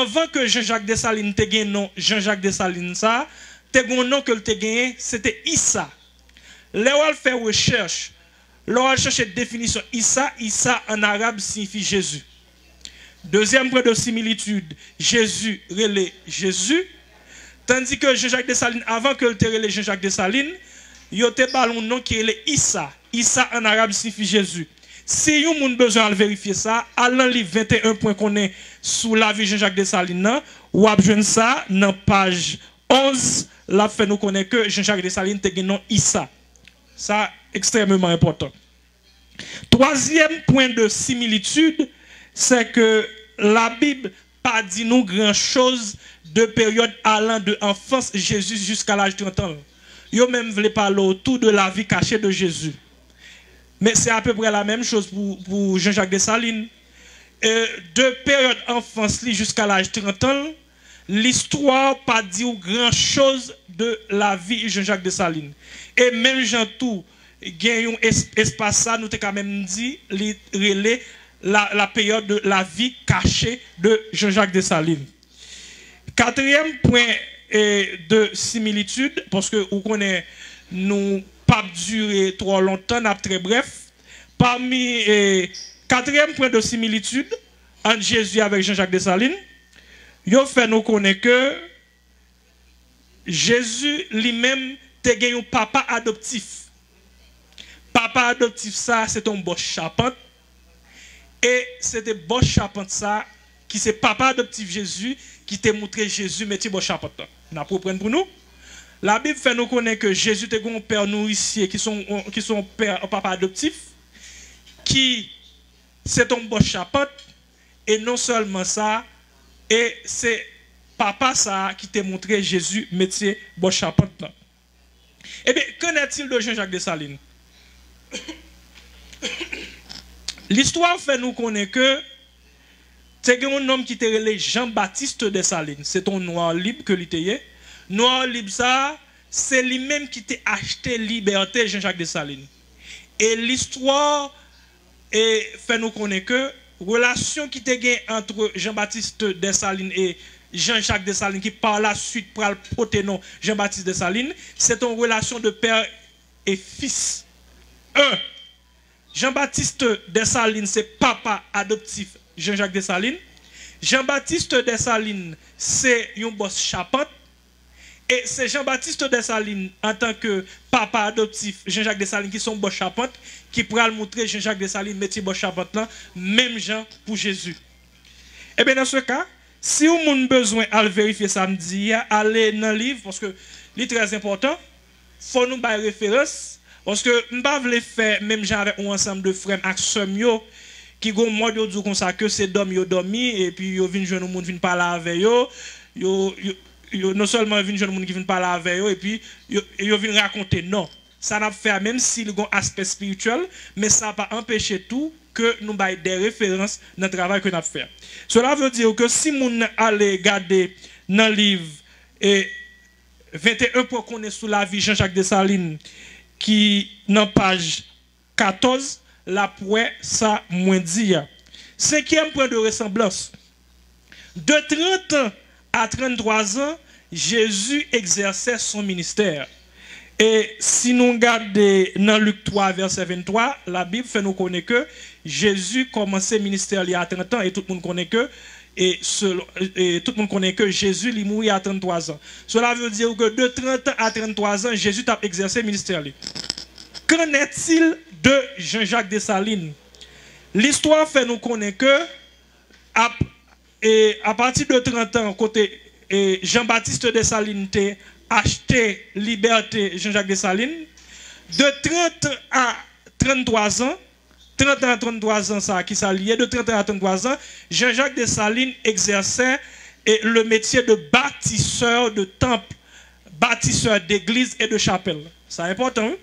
avant que Jean-Jacques Dessalines te gagne non Jean-Jacques Dessalines ça, te gon nom que te gagné, c'était Issa. Là où fait recherche, là où chercher définition Issa, Issa en arabe signifie Jésus. Deuxième point de similitude, Jésus relève Jésus, tandis que Jean-Jacques Dessalines, avant que le relève Jean-Jacques Dessalines, il y a un ballon nom qui est Issa. Issa en arabe signifie Jésus. Si vous avez besoin de vérifier ça, à l'an livre 21 point qu'on est sous la vie Jean-Jacques Dessalines, ou avez ça dans page 11, là fait nous connaître que Jean-Jacques Dessalines te nom Issa. Ça extrêmement important. Troisième point de similitude, c'est que la Bible pas dit nous grand chose de période allant de enfance Jésus jusqu'à l'âge de 30 ans. Yo même voulait parler autour de la vie cachée de Jésus. Mais c'est à peu près la même chose pour Jean-Jacques Dessalines. De période enfance jusqu'à l'âge de 30 ans, l'histoire pas dit grand chose de la vie de Jean-Jacques Dessalines. Et même Jean tout, gagne un espace ça, nous t'ai quand même dit, la période de la vie cachée de Jean-Jacques Dessalines. Quatrième point de similitude, parce que vous connaissez, nous pas durer trop longtemps, n'a très bref. Parmi quatrième point de similitude entre Jésus avec Jean-Jacques Dessalines, il fait nous connaître que Jésus lui-même te gagné un papa adoptif. Papa adoptif ça, c'est un boss charpente. Et c'était boss charpente ça qui c'est papa adoptif Jésus qui t'a montré Jésus métier boss charpente. N'a pour prendre pour nous. La Bible fait nous connaître que Jésus était un père nourricier qui sont père papa adoptif qui c'est un boss charpente et non seulement ça et c'est papa ça qui t'a montré Jésus métier boss charpente. Eh bien, qu'en est-il de Jean-Jacques Dessalines? L'histoire fait nous connaître que c'est un homme qui était relé Jean-Baptiste Dessalines. C'est un noir libre que l'ité. Noir libre ça, c'est lui-même qui t'a acheté liberté Jean-Jacques Dessalines. Et l'histoire fait nous connaître que relation qui était gagnée entre Jean-Baptiste Dessalines et Jean-Jacques Dessalines qui par la suite pour le proténom Jean-Baptiste Dessalines, c'est une relation de père et fils. Jean-Baptiste Dessalines, c'est papa adoptif Jean-Jacques Dessalines. Jean-Baptiste Dessalines, c'est un boss charpente. Et c'est Jean-Baptiste Dessalines, en tant que papa adoptif Jean-Jacques Dessalines, qui sont boss charpente, qui pourra montrer Jean-Jacques Dessalines, métier boss charpente là, même Jean pour Jésus. Et bien dans ce cas, si vous avez besoin de vérifier samedi, allez dans le livre, parce que c'est très important, il faut nous faire référence. Parce que je ne veux pas faire, même j'ai avec un ensemble de frères qui ont moi de dire comme ça que c'est d'homme yo dormi et puis yo vinn jeune monde vinn parler avec yo non seulement vinn jeune monde qui vinn parler avec yo et puis yo vinn raconter non ça n'a fait même s'il a un aspect spirituel mais ça n'a pas empêché tout que nous bail des références dans le travail que nous fait. Cela veut dire que si moun allez regarder dans le livre et 21 pour qu'on est sous la vie Jean-Jacques Dessalines qui dans page 14 la point ça moins dit. Cinquième point de ressemblance. De 30 ans à 33 ans, Jésus exerçait son ministère. Et si nous regardons dans Luc 3 verset 23, la Bible fait nous connaître que Jésus commençait le ministère il y a 30 ans et tout le monde connaît que tout le monde connaît que Jésus il mourit à 33 ans. Cela veut dire que de 30 ans à 33 ans, Jésus a exercé le ministère. Qu'en est-il de Jean-Jacques Dessalines? L'histoire fait nous connaître que à partir de 30 ans, côté Jean-Baptiste Dessalines a acheté liberté Jean-Jacques Dessalines. De 30 à 33 ans, 30 à 33 ans, ça qui s'alliait, de 30 à 33 ans, Jean-Jacques Dessalines exerçait le métier de bâtisseur de temple, bâtisseur d'église et de chapelle. C'est important. Hein?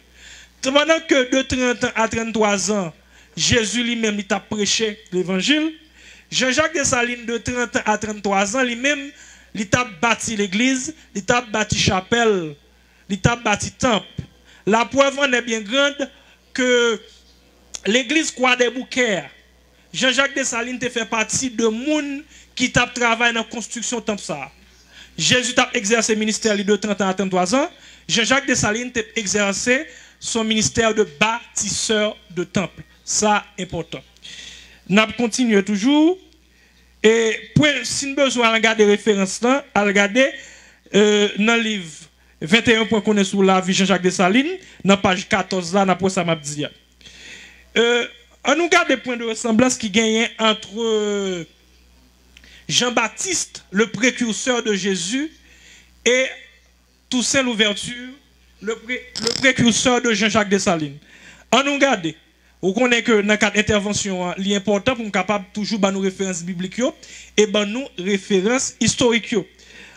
Pendant que de 30 à 33 ans, Jésus lui-même il a prêché l'évangile, Jean-Jacques Dessalines de 30 à 33 ans, lui-même, il a bâti l'église, il a bâti chapelle, il a bâti temple. La preuve en est bien grande que l'église Croix des Bouquets, Jean-Jacques Dessalines te fait partie de monde qui t'a travaillé dans la construction de temple ça. Jésus t'a exercé le ministère de 30 ans à 33 ans. Jean-Jacques Dessalines t'a exercé son ministère de bâtisseur de temple. Ça, important. N'a continué toujours. Et si nous besoin de regarder les références là, à regarder dans le livre 21 points qu'on est sous la vie Jean-Jacques Dessalines, dans page 14 là, n'a ça m'a dit. On nous regarde des points de ressemblance qui gagnent entre Jean-Baptiste, le précurseur de Jésus, et Toussaint Louverture, le précurseur de Jean-Jacques Dessalines. On nous regarde. Vous connaissez que dans quatre interventions, l'important pour nous capable toujours nos références bibliques et nos références historiques.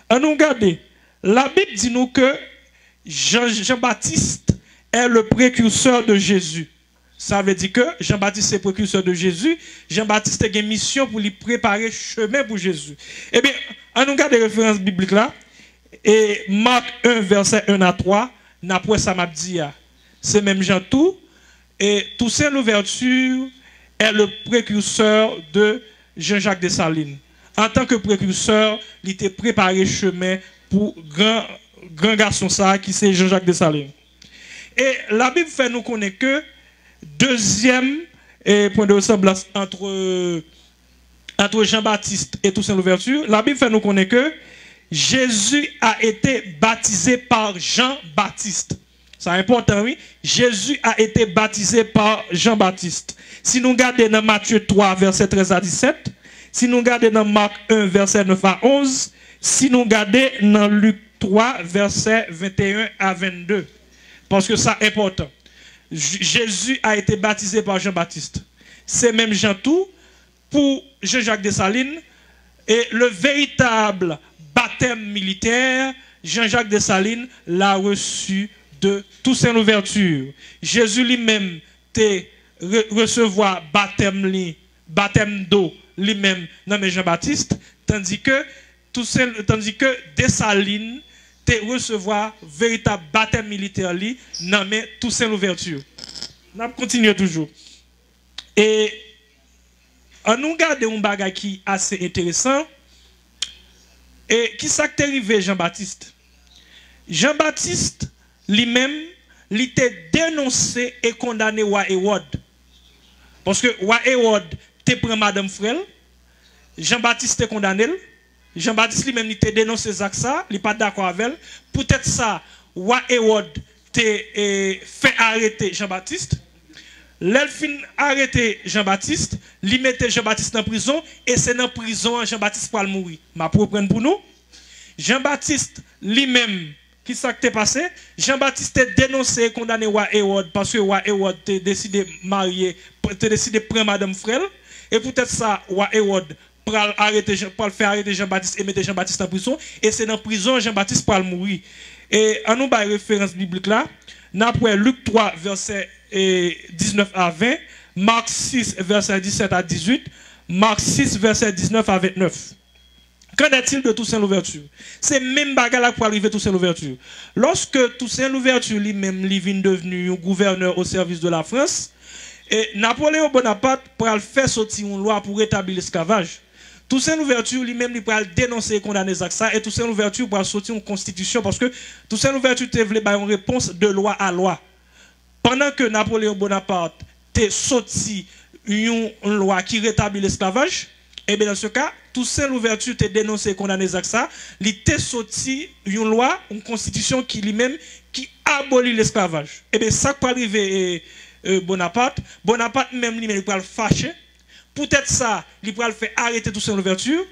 On nous regarde. La Bible dit nous que Jean-Baptiste est le précurseur de Jésus. Ça veut dire que Jean-Baptiste est le précurseur de Jésus. Jean-Baptiste a une mission pour lui préparer chemin pour Jésus. Eh bien, on nous regarde les références bibliques là. Et Marc 1, verset 1 à 3, n'après ça m'a dit, c'est même Jean tout. Et Toussaint Louverture est le précurseur de Jean-Jacques Dessalines. En tant que précurseur, il était préparé chemin pour grand garçon ça qui c'est Jean-Jacques Dessalines. Et la Bible fait nous connaître que deuxième point de ressemblance entre Jean-Baptiste et Toussaint Louverture, la Bible fait nous connaître que Jésus a été baptisé par Jean-Baptiste. C'est important, oui. Jésus a été baptisé par Jean-Baptiste. Si nous regardons dans Matthieu 3, verset 13 à 17, si nous regardons dans Marc 1, verset 9 à 11, si nous regardons dans Luc 3, verset 21 à 22. Parce que ça est important. Jésus a été baptisé par Jean-Baptiste. C'est même Jean tout pour Jean-Jacques Dessalines. Et le véritable baptême militaire, Jean-Jacques Dessalines l'a reçu de Toussaint Louverture. Jésus lui-même te recevoir baptême d'eau lui-même nommé Jean-Baptiste, tandis que Dessalines te recevoir véritable baptême militaire lui nommé Toussaint Louverture. On continue toujours. Et on nous garde un bagage qui est assez intéressant. Et qui s'est arrivé Jean-Baptiste? Jean-Baptiste lui-même, il était dénoncé et condamné à Hérode. Parce que Hérode te prend Madame Frel, Jean-Baptiste te condamné. Jean-Baptiste lui-même, il était dénoncé ça, il n'est pas d'accord avec elle. Peut-être ça, Hérode te fait arrêter Jean-Baptiste. L'elfin arrêté Jean-Baptiste, il mettait Jean-Baptiste en prison, et c'est dans la prison Jean-Baptiste pour mourir. Ma pour prendre pour nous. Jean-Baptiste lui-même, qui s'est passé? Jean-Baptiste est dénoncé et condamné à Hérode parce que Hérode a décidé de marier, a décidé de prendre Madame Frel. Et peut-être ça, Hérode pour le faire arrêter Jean-Baptiste et mettre Jean-Baptiste en prison. Et c'est dans la prison Jean-Baptiste pour mourir. Et en nous bas référence biblique là, après Luc 3, verset 19 à 20, Marc 6, verset 17 à 18, Marc 6, verset 19 à 29. Qu'en est-il de Toussaint Louverture? C'est même bagarre pour arriver Toussaint Louverture. Lorsque Toussaint Louverture lui-même vient devenu un gouverneur au service de la France, et Napoléon Bonaparte pour faire sortir une loi pour rétablir l'esclavage. Toussaint Louverture lui-même il pourra dénoncer et condamner ça, et Toussaint Louverture pourra sortir une constitution parce que Toussaint Louverture voulait une réponse de loi à loi. Pendant que Napoléon Bonaparte a sorti une loi qui rétablit l'esclavage, et bien dans ce cas, Toussaint Louverture a dénoncé et condamné ça, il a sorti une loi, une constitution qui lui-même qui abolit l'esclavage. Et bien ça peut arriver Bonaparte même lui-même il pourra le fâcher. Peut-être ça, il pourra le faire arrêter Toussaint Louverture,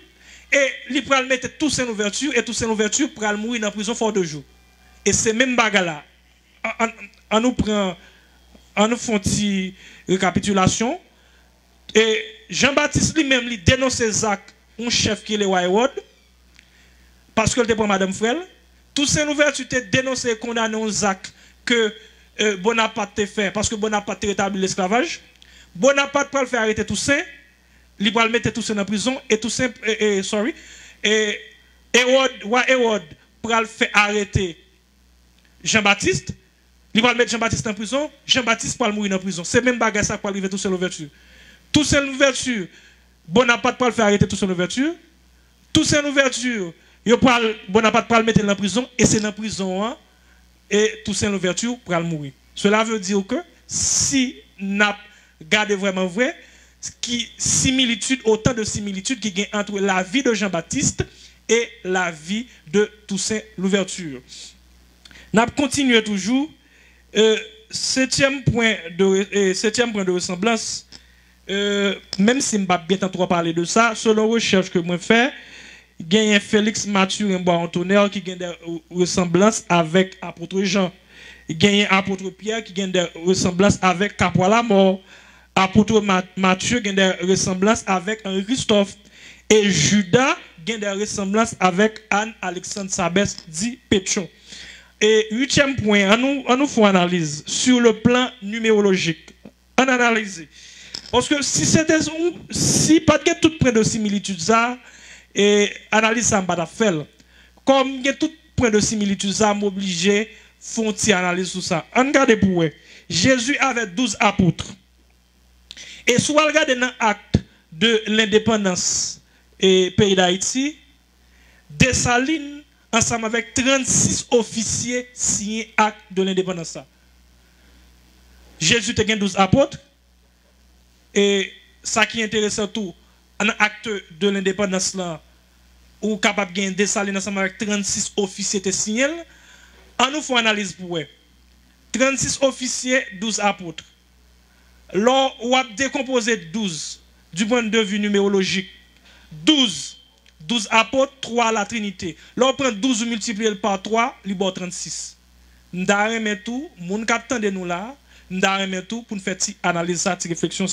et il pourra le mettre Toussaint Louverture, et Toussaint Louverture pourra le mourir dans la prison fort de jours. Et c'est même bagarre là. On nous fait une récapitulation. Et Jean-Baptiste lui-même lui dénonce Zach, un chef qui est le Hérode, parce que le prend Madame Frel. Toussaint Louverture a dénoncé et condamné Zach que Bonaparte a fait, parce que Bonaparte a rétabli l'esclavage. Bonaparte peut le faire arrêter Toussaint, il va le mettre Toussaint en prison, et Toussaint, Hérode pour le faire arrêter Jean-Baptiste, il va le mettre Jean-Baptiste en prison, Jean-Baptiste pour le mourir en prison. C'est même bagarre ça pour arriver Toussaint Louverture. Toussaint Louverture, Bonaparte pour le faire arrêter Toussaint Louverture, Toussaint Louverture, Bonaparte pral mettre en prison, et c'est dans la prison, hein, et Toussaint Louverture pral mourir. Cela veut dire que si n'a gardé vraiment vrai, autant de similitudes qui y a entre la vie de Jean-Baptiste et la vie de Toussaint Louverture. N'a continué toujours. Septième point de ressemblance, même si je ne vais pas bien trop parler de ça, selon recherche que moi fais, il y a Félix Mathurin Bois-Antonnerre qui a des ressemblances avec l'apôtre Jean. Il y a l'apôtre Pierre qui a des ressemblances avec Capois la mort. L'apôtre Matthieu a des ressemblances avec Henri Christophe. Et Judas a des ressemblances avec Anne-Alexandre Sabès, dit Pétion. Et huitième point, on nous fait analyse sur le plan numérologique. On analyse. Parce que si pas de tout point de similitude, ça, et analyse ça, pas faire. Comme il y a tout point de similitude, ça, m'oblige font analyse sur ça. On regarde pour eux. Jésus avait 12 apôtres. Et si on regarde dans l'acte de l'indépendance et pays d'Haïti, Dessalines, ensemble avec 36 officiers signés acte de l'indépendance. Jésus a 12 apôtres. Et ça qui est intéressant tout, en acte de l'indépendance là, ou capable de gagner Dessalines ensemble avec 36 officiers signés, on nous fait analyse pour eux. 36 officiers, 12 apôtres. Là, on a décomposé 12 du point de vue numérologique. 12 apôtres, 3 la Trinité. Là, on prend 12 multiplié par 3, il y a 36. Nous avons tout, mon capitaine de nous là, nous avons tout pour nous faire une analyse, une réflexion.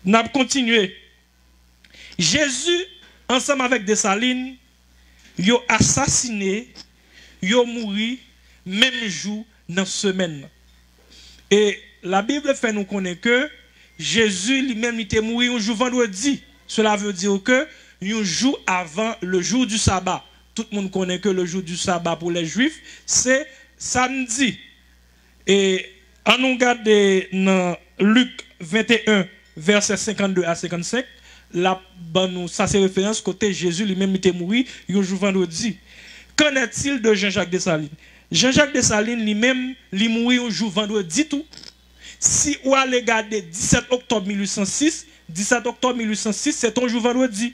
Nous avons continué. Jésus, ensemble avec Dessalines, il a assassiné, il a mouru, même jour, dans la semaine. Et la Bible fait nous connaître que Jésus lui-même était mort un jour vendredi. Cela veut dire que un jour avant le jour du sabbat. Tout le monde connaît que le jour du sabbat pour les Juifs, c'est samedi. Et on nous regarde dans Luc 21, versets 52 à 55, là, ça c'est référence côté Jésus lui-même était mort un jour vendredi. Qu'en est-il de Jean-Jacques Dessalines? Jean-Jacques Dessalines lui-même, il mourit un jour vendredi tout. Si vous allez regarder 17 octobre 1806, 17 octobre 1806, c'est un jour vendredi.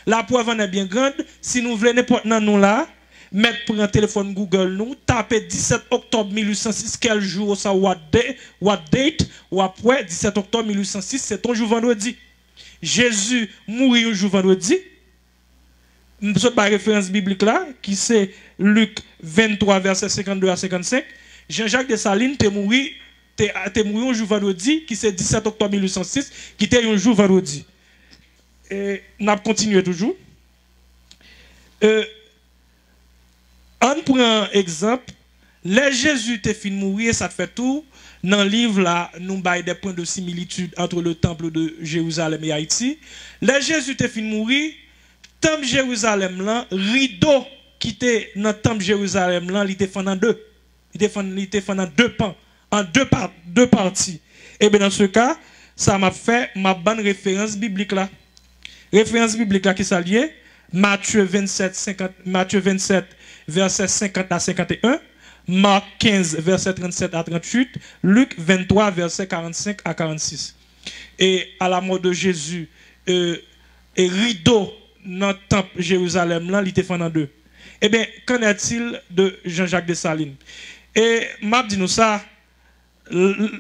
La preuve en est bien grande. Si nous voulons n'importe nous là, mettre pour un téléphone Google nous, taper 17 octobre 1806, quel jour ça, what date, ou après 17 octobre 1806, c'est un jour vendredi. Jésus mourit un jour vendredi. Nous sommes par référence biblique là, qui c'est Luc 23, verset 52 à 55. Jean-Jacques Dessalines est mort un jour vendredi, qui c'est 17 octobre 1806, qui était un jour vendredi. Et nous avons continué toujours. On prend un exemple. Les Jésus te fin mourir, ça te fait tout. Dans le livre là, nous avons des points de similitude entre le temple de Jérusalem et Haïti. Les Jésus te fin mourir, temple Jérusalem là, rideau qui était dans le temple Jérusalem là, il était fait en deux. Il était fait en deux pans, en deux parties. Et bien dans ce cas, ça m'a fait ma bonne référence biblique là. Référence biblique là qui s'allie, Matthieu 27, verset 50 à 51, Marc 15, verset 37 à 38, Luc 23, verset 45 à 46. Et à la mort de Jésus, et rideau dans le temple Jérusalem, là, il était fait en deux. Eh bien, qu'en est-il de Jean-Jacques Dessalines? Et m'a dit nous ça,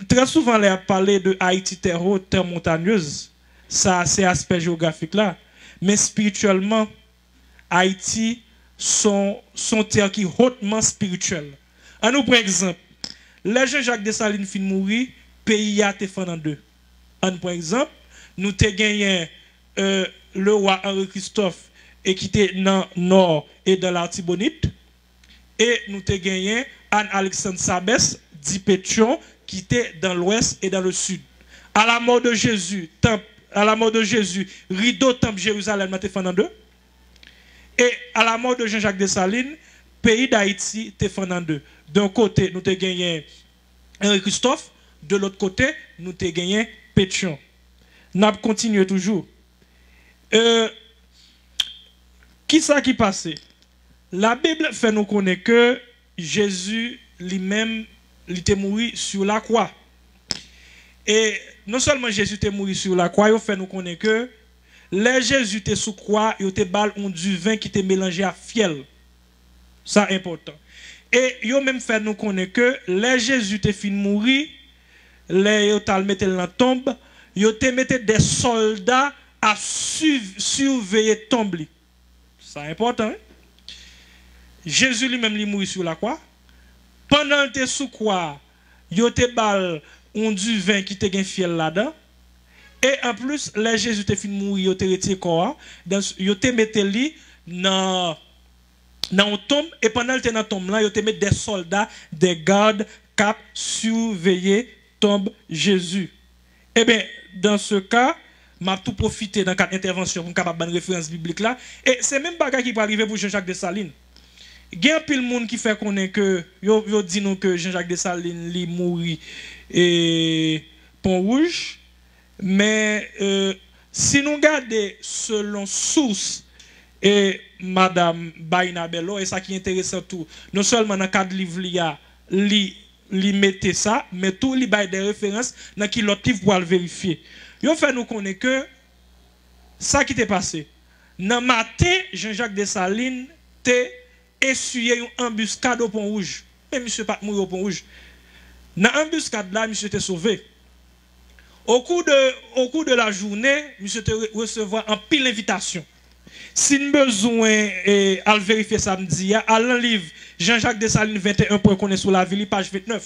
très souvent, on a parlé de Haïti, terre montagneuse. Ça, c'est aspect géographique là. Mais spirituellement, Haïti, sont terre qui est hautement spirituel. À nous, par exemple, les Jean-Jacques Dessalines fin mourir, pays a été fait en deux. Par exemple, nous avons gagné le roi Henri Christophe et qui était dans le nord et dans l'Artibonite. Et nous avons gagné Anne-Alexandre Sabès, dit Pétion, qui était dans l'ouest et dans le sud. À la mort de Jésus, rideau temple Jérusalem a été fait en deux. Et à la mort de Jean-Jacques Dessalines, pays d'Haïti était fait en deux. D'un côté, nous avons gagné Henri Christophe, de l'autre côté, nous avons gagné Pétion. Nous continuons toujours. Qui ça qui passait? La Bible fait nous connaître que Jésus lui-même, il était mort sur la croix. Et non seulement Jésus était mort sur la croix, il fait nous connaître que les Jésus était sous croix, il était bal du vin qui était mélangé à fiel. Ça important. Et il même fait nous connaître que les Jésus était fin mourir, les yotal mettait dans la tombe, il était mettait des soldats à surveiller tombe. Ça important. Hein? Jésus lui-même lui mourit sur la croix. Pendant qu'il était sous croix, il était bal du vin qui était fiel là-dedans. Et en plus, les Jésus était fin mourir, il était retiré corps, il était metté lui dans une tombe, et pendant qu'il était dans la tombe là, il était mis des soldats, des gardes qui surveiller tombe Jésus. Eh bien, dans ce cas, m'a tout profité dans quatre interventions pour capable une référence biblique là, et c'est même bagage qui peut arriver pour Jean-Jacques Dessalines. Il y a un pile monde qui fait connaître que yo dit nous que Jean-Jacques Dessalines li mourit et Pont Rouge, mais si nous regardons selon source et Madame Baina Bello, et ça qui est intéressant tout, non seulement dans le cadre livre li mettait ça, mais tout li bail des références dans qui l'autre livre pour le vérifier. Yo fait nous connaître que ça qui t'est passé. Dans matin, Jean-Jacques Dessalines t'est essuyé une embuscade au Pont Rouge. Mais monsieur pas mourir au Pont Rouge. Dans l'embuscade là, monsieur était sauvé. Au cours de la journée, monsieur te recevoir en pile invitation. Si nous avons besoin à vérifier samedi, à l'un livre Jean-Jacques Dessalines 21 pour qu'on est sur la ville, page 29.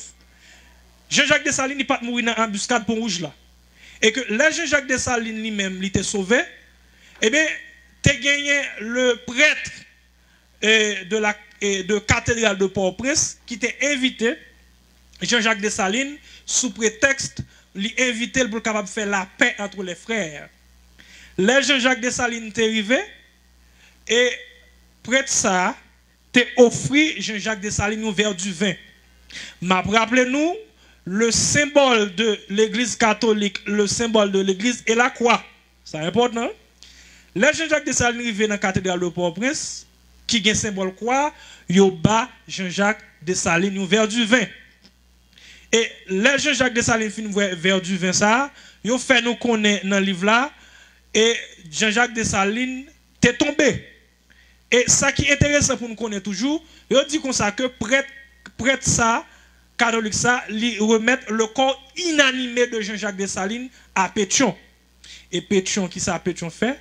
Jean-Jacques Dessalines n'est pas mort dans l'embuscade Pont Rouge là. Et que là, Jean-Jacques Dessalines lui-même, il était sauvé, eh bien, tu as gagné le prêtre de cathédrale de Port-au-Prince qui t'a invité, Jean-Jacques Dessalines, sous prétexte, lui inviter pour capable faire la paix entre les frères. Là, Jean-Jacques Dessalines t'est arrivé, et prêtre ça, t'es offert Jean-Jacques Dessalines un verre du vin. M'a rappelez-nous, le symbole de l'église catholique, le symbole de l'église est la croix. C'est important. Là, Jean-Jacques Dessalines arrivé dans la cathédrale de Port-au-Prince, qui a un symbole croix, yo bas Jean-Jacques Dessalines un verre du vin. Et là, Jean-Jacques Dessalines fin verre du vin ça, yo fait nous connaître dans le livre là, et Jean-Jacques Dessalines t'est tombé. Et ça qui est intéressant pour nous connaître toujours, yo dit comme ça que prêtre ça, catholique ça, lui remettre le corps inanimé de Jean-Jacques Dessalines à Pétion. Et Pétion, qui ça Pétion fait?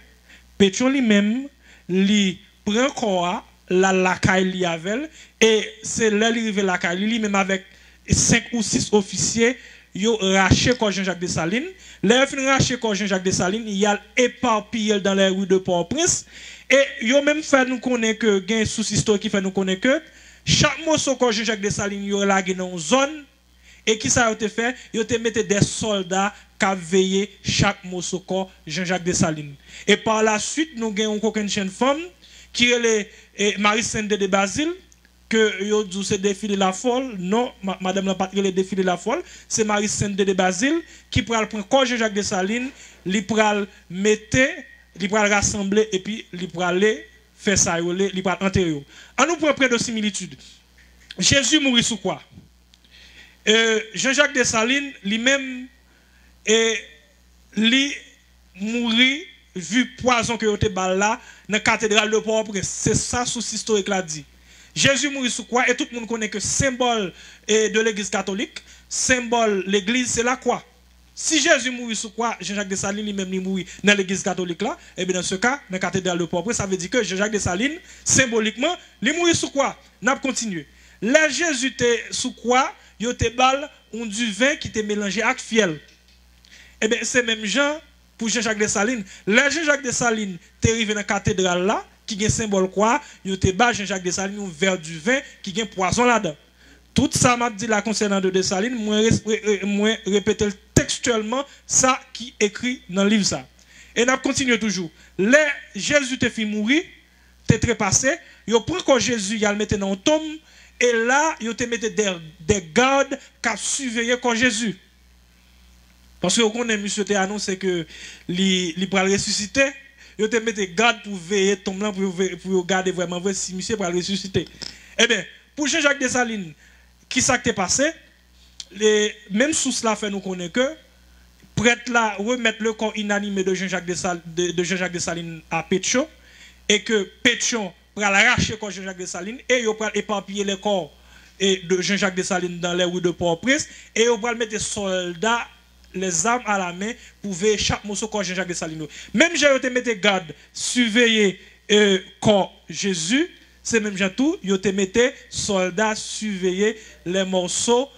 Pétion lui-même, lui prend le corps, la lacaille li avec, et c'est là lui arrive la lacaille, lui-même avec 5 ou 6 officiers, yo raché corps Jean-Jacques Dessalines. Là, il raché corps Jean-Jacques Dessalines, il y a éparpillé dans les rues de Port-au-Prince. Et yo même fait nous connaître que, il y a un sous-histoire qui fait nous connaître que, chaque morceau corps Jean-Jacques Dessalines, yo lagué dans une zone, et qui ça a été fait? Yo te mette des soldats qui veillé chaque morceau corps Jean-Jacques Dessalines. Et par la suite, nous avons une chaîne femme, qui est Marie-Sainte de Basile, que yo dit c'est défilé la folle. Non, madame la patrie le défilé la folle, c'est Marie-Sainte de Basile qui pral prendre corps Jean-Jacques Dessalines, li pral mettre, li pral rassembler et puis li pral faire ça li pral enterrer. On nous prend près de similitude. Jésus mourit sous quoi? Jean-Jacques Dessalines lui-même li mourit vu poison que yo te bal là dans la cathédrale de Port-au-Prince. C'est ça sous historique là dit. Jésus mourit sous quoi? Et tout le monde connaît que symbole de l'église catholique, symbole l'église, c'est la croix. Si Jésus mourit sous quoi, Jean-Jacques Dessalines lui-même mourit dans l'église catholique là, et bien dans ce cas, dans la cathédrale de Port-au-Prince, ça veut dire que Jean-Jacques Dessalines, symboliquement, il mourit sous quoi? N'a pas continué. Là, Jésus était sous quoi? Il était bal du vin qui était mélangé avec fiel. Et bien c'est même Jean pour Jean-Jacques Dessalines. Là, Jean-Jacques Dessalines est arrivé dans la cathédrale là, qui a un symbole quoi, il était bas Jean-Jacques Dessalines un verre du vin qui a un poison là-dedans. Tout ça m'a dit la concernant de Dessalines, moi répéter textuellement ça qui écrit dans le livre ça. Et on continue toujours. Là, Jésus te fait mourir, t'es trépassé, il prend quand Jésus, il le mettait dans une tombe, et là, il te mettait des gardes qui surveillaient quand Jésus. Parce que vous connaissez, monsieur te annoncé que il pourra ressusciter. ils te mettent garde pour veiller, tomber là, pour regarder vraiment si monsieur va ressusciter. Eh bien, pour Jean-Jacques Dessalines, qui s'est passé, même sous cela fait nous connaître que prêtre là remettre le corps inanimé de Jean-Jacques Dessalines à Pétion et que Pétion va l'arracher le corps de Jean-Jacques Dessalines et il va éparpiller le corps de Jean-Jacques Dessalines dans les rues de Port-au-Prince et il va mettre des soldats les armes à la main pour veiller chaque morceau corps de Jean-Jacques Dessalines. Même j'ai été mettre garde surveiller corps Jésus, c'est même j'ai tout, il te mettait soldats surveiller les morceaux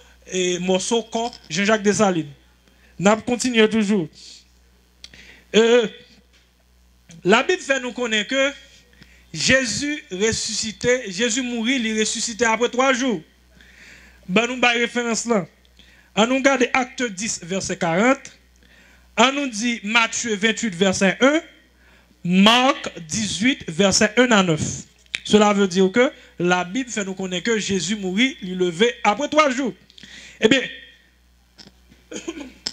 corps Jean-Jacques Dessalines. N'a continué toujours. La Bible fait nous connaître que Jésus ressuscité, Jésus mourit, il ressuscité après 3 jours. Ben nous avons référence là. On nous regarde Acte 10, verset 40. On nous dit Matthieu 28, verset 1. Marc 18, verset 1 à 9. Cela veut dire que la Bible fait nous connaître que Jésus mourit, il levé après 3 jours. Eh bien,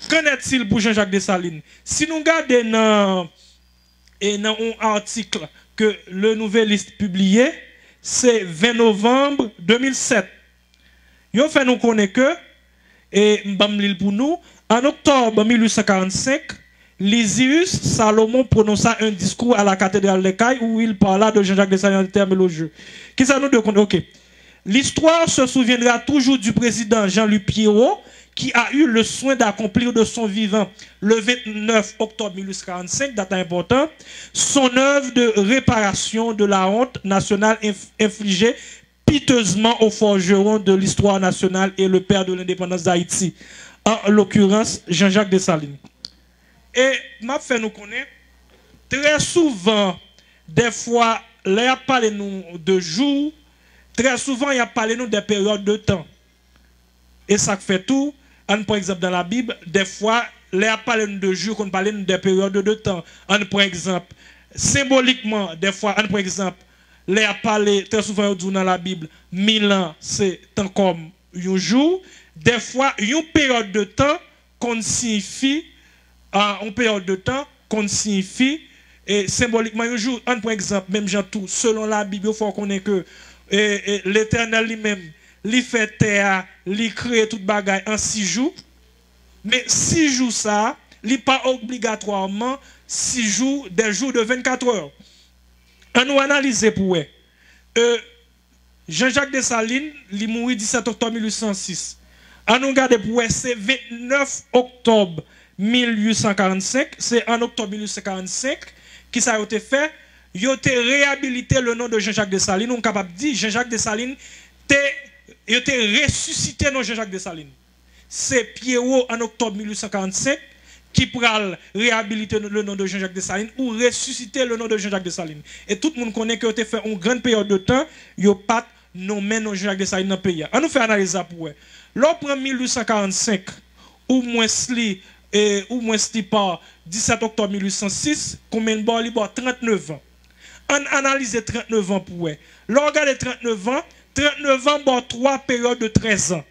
qu'en est-il pour Jean-Jacques Dessalines? Si nous regardons dans un article que le Nouvelliste publié, c'est 20 novembre 2007. Il fait nous connaître que, et m'bam pour nous, en octobre 1845, Lysius Salomon prononça un discours à la cathédrale de Caille où il parla de Jean-Jacques Dessalines en termes élogieux. Qui ça nous donne? Ok. L'histoire se souviendra toujours du président Jean-Luc Pierrot, qui a eu le soin d'accomplir de son vivant, le 29 octobre 1845, date importante, son œuvre de réparation de la honte nationale infligée piteusement aux forgerons de l'histoire nationale et le père de l'indépendance d'Haïti, en l'occurrence Jean-Jacques Dessalines. Et m'a fait nous connaître, très souvent, des fois, il a parlé nous de jours, très souvent, il a parlé nous des périodes de temps. Et ça fait tout. Par exemple, dans la Bible, des fois, il a parlé de jours qu'on parle des périodes de temps. Par exemple, symboliquement, des fois, par exemple, il a parlé très souvent dans la Bible, 1000 ans, c'est tant comme un jour. Des fois, une période de temps qu'on signifie, et symboliquement un jour. Par exemple, même Jean tout, selon la Bible, il faut qu'on ait que l'Éternel lui-même, il fait terre, il crée toute bagaille en 6 jours. Mais 6 jours, ça, il n'est pas obligatoirement 6 jours, des jours de 24 heures. On nous analyse pour Jean-Jacques Dessalines, il mourit le 17 octobre 1806. On nous regarde pour c'est 29 octobre 1845. C'est en octobre 1845 qui ça a été fait. Il a été réhabilité le nom de Jean-Jacques Dessalines. On est capable de dire Jean-Jacques Dessalines il a été ressuscité non Jean-Jacques Dessalines. C'est Pierrot en octobre 1845 qui pourra réhabiliter le nom de Jean-Jacques Dessalines ou ressusciter le nom de Jean-Jacques Dessalines. Et tout le monde connaît qu'il a fait une grande période de temps, il n'y a pas nommé Jean-Jacques Dessalines dans le pays. On nous fait analyse ça pour eux. L'autre 1845, ou moins par 17 octobre 1806, combien de bords libre 39 ans. On analyse 39 ans pour eux. L'on regarde 39 ans, bon 3 périodes de 13 ans.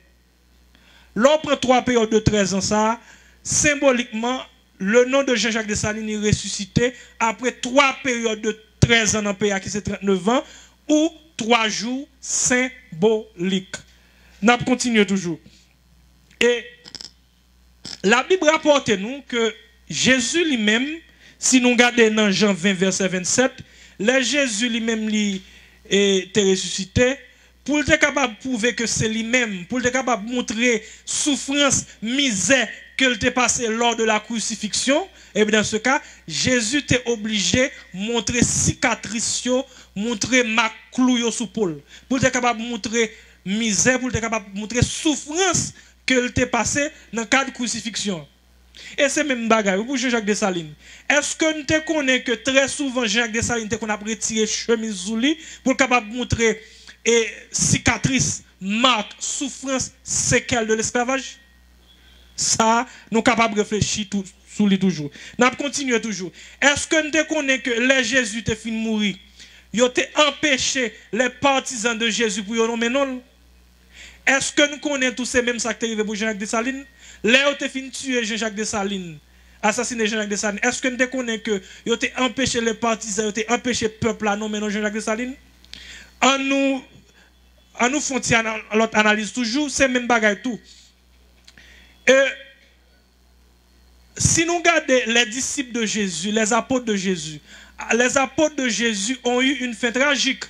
L'on prend 3 périodes de 13 ans, ça, symboliquement, le nom de Jean-Jacques Dessalines est ressuscité après 3 périodes de 13 ans dans le pays qui c'est 39 ans, ou 3 jours symboliques. N'a continué toujours. Et la Bible rapporte nous que Jésus lui-même, si nous regardons dans Jean 20, verset 27, là Jésus lui-même était ressuscité, pour être capable de prouver que c'est lui-même, pour être capable de montrer souffrance, misère qu'il était passé lors de la crucifixion, et bien dans ce cas, Jésus était obligé de montrer cicatrices, montrer ma clou sous Paul, pour être capable de montrer misère, pour être capable de montrer souffrance qu'il était passé dans le cadre de crucifixion. Et c'est même bagaille pour Jean-Jacques Dessalines. Est-ce que nous te connaissons que très souvent Jean-Jacques Dessalines qu'on a retiré chemise sous lui pour être capable de montrer cicatrices, marques, souffrances, séquelles de l'esclavage? Ça, nous sommes capables de réfléchir sur lui toujours. Nous continuons toujours. Est-ce que nous te connaissons que les Jésus te fin mourir, ils ont empêché les partisans de Jésus pour y nommer non? Est-ce que nous connaissons tous ces mêmes actes arrivés pour Jean-Jacques Dessalines? Les ont fin tuer Jean-Jacques Dessalines assassiné Jean-Jacques Dessalines, est-ce que nous connaissons que ils ont empêché les partisans, ils ont empêché le peuple à nommer Jean-Jacques Dessalines? En nous font l'autre analyse toujours, c'est même bagaille tout. Si nous regardons les disciples de Jésus, les apôtres de Jésus ont eu une fin tragique.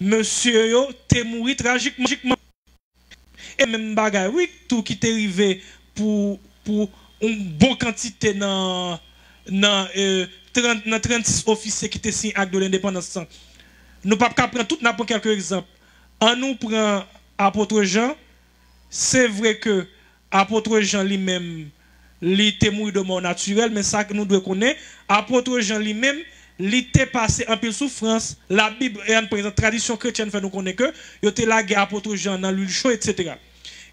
Monsieur yo t'es mouru tragiquement. Et même bagaille, oui, tout qui t'est arrivé pour une bonne quantité dans 36 officiers qui t'ont signé acte de l'indépendance. Nous ne pouvons pas prendre tout, nous prenons quelques exemples. En nous prenant apôtre Jean, c'est vrai que apôtre Jean lui-même, il était mort de mort naturelle, mais ça que nous devons connaître, apôtre Jean lui-même, il était passé en pile souffrance. La Bible et en présent tradition chrétienne fait nous connaître que il était lagué apôtre Jean dans l'huile chaude, etc.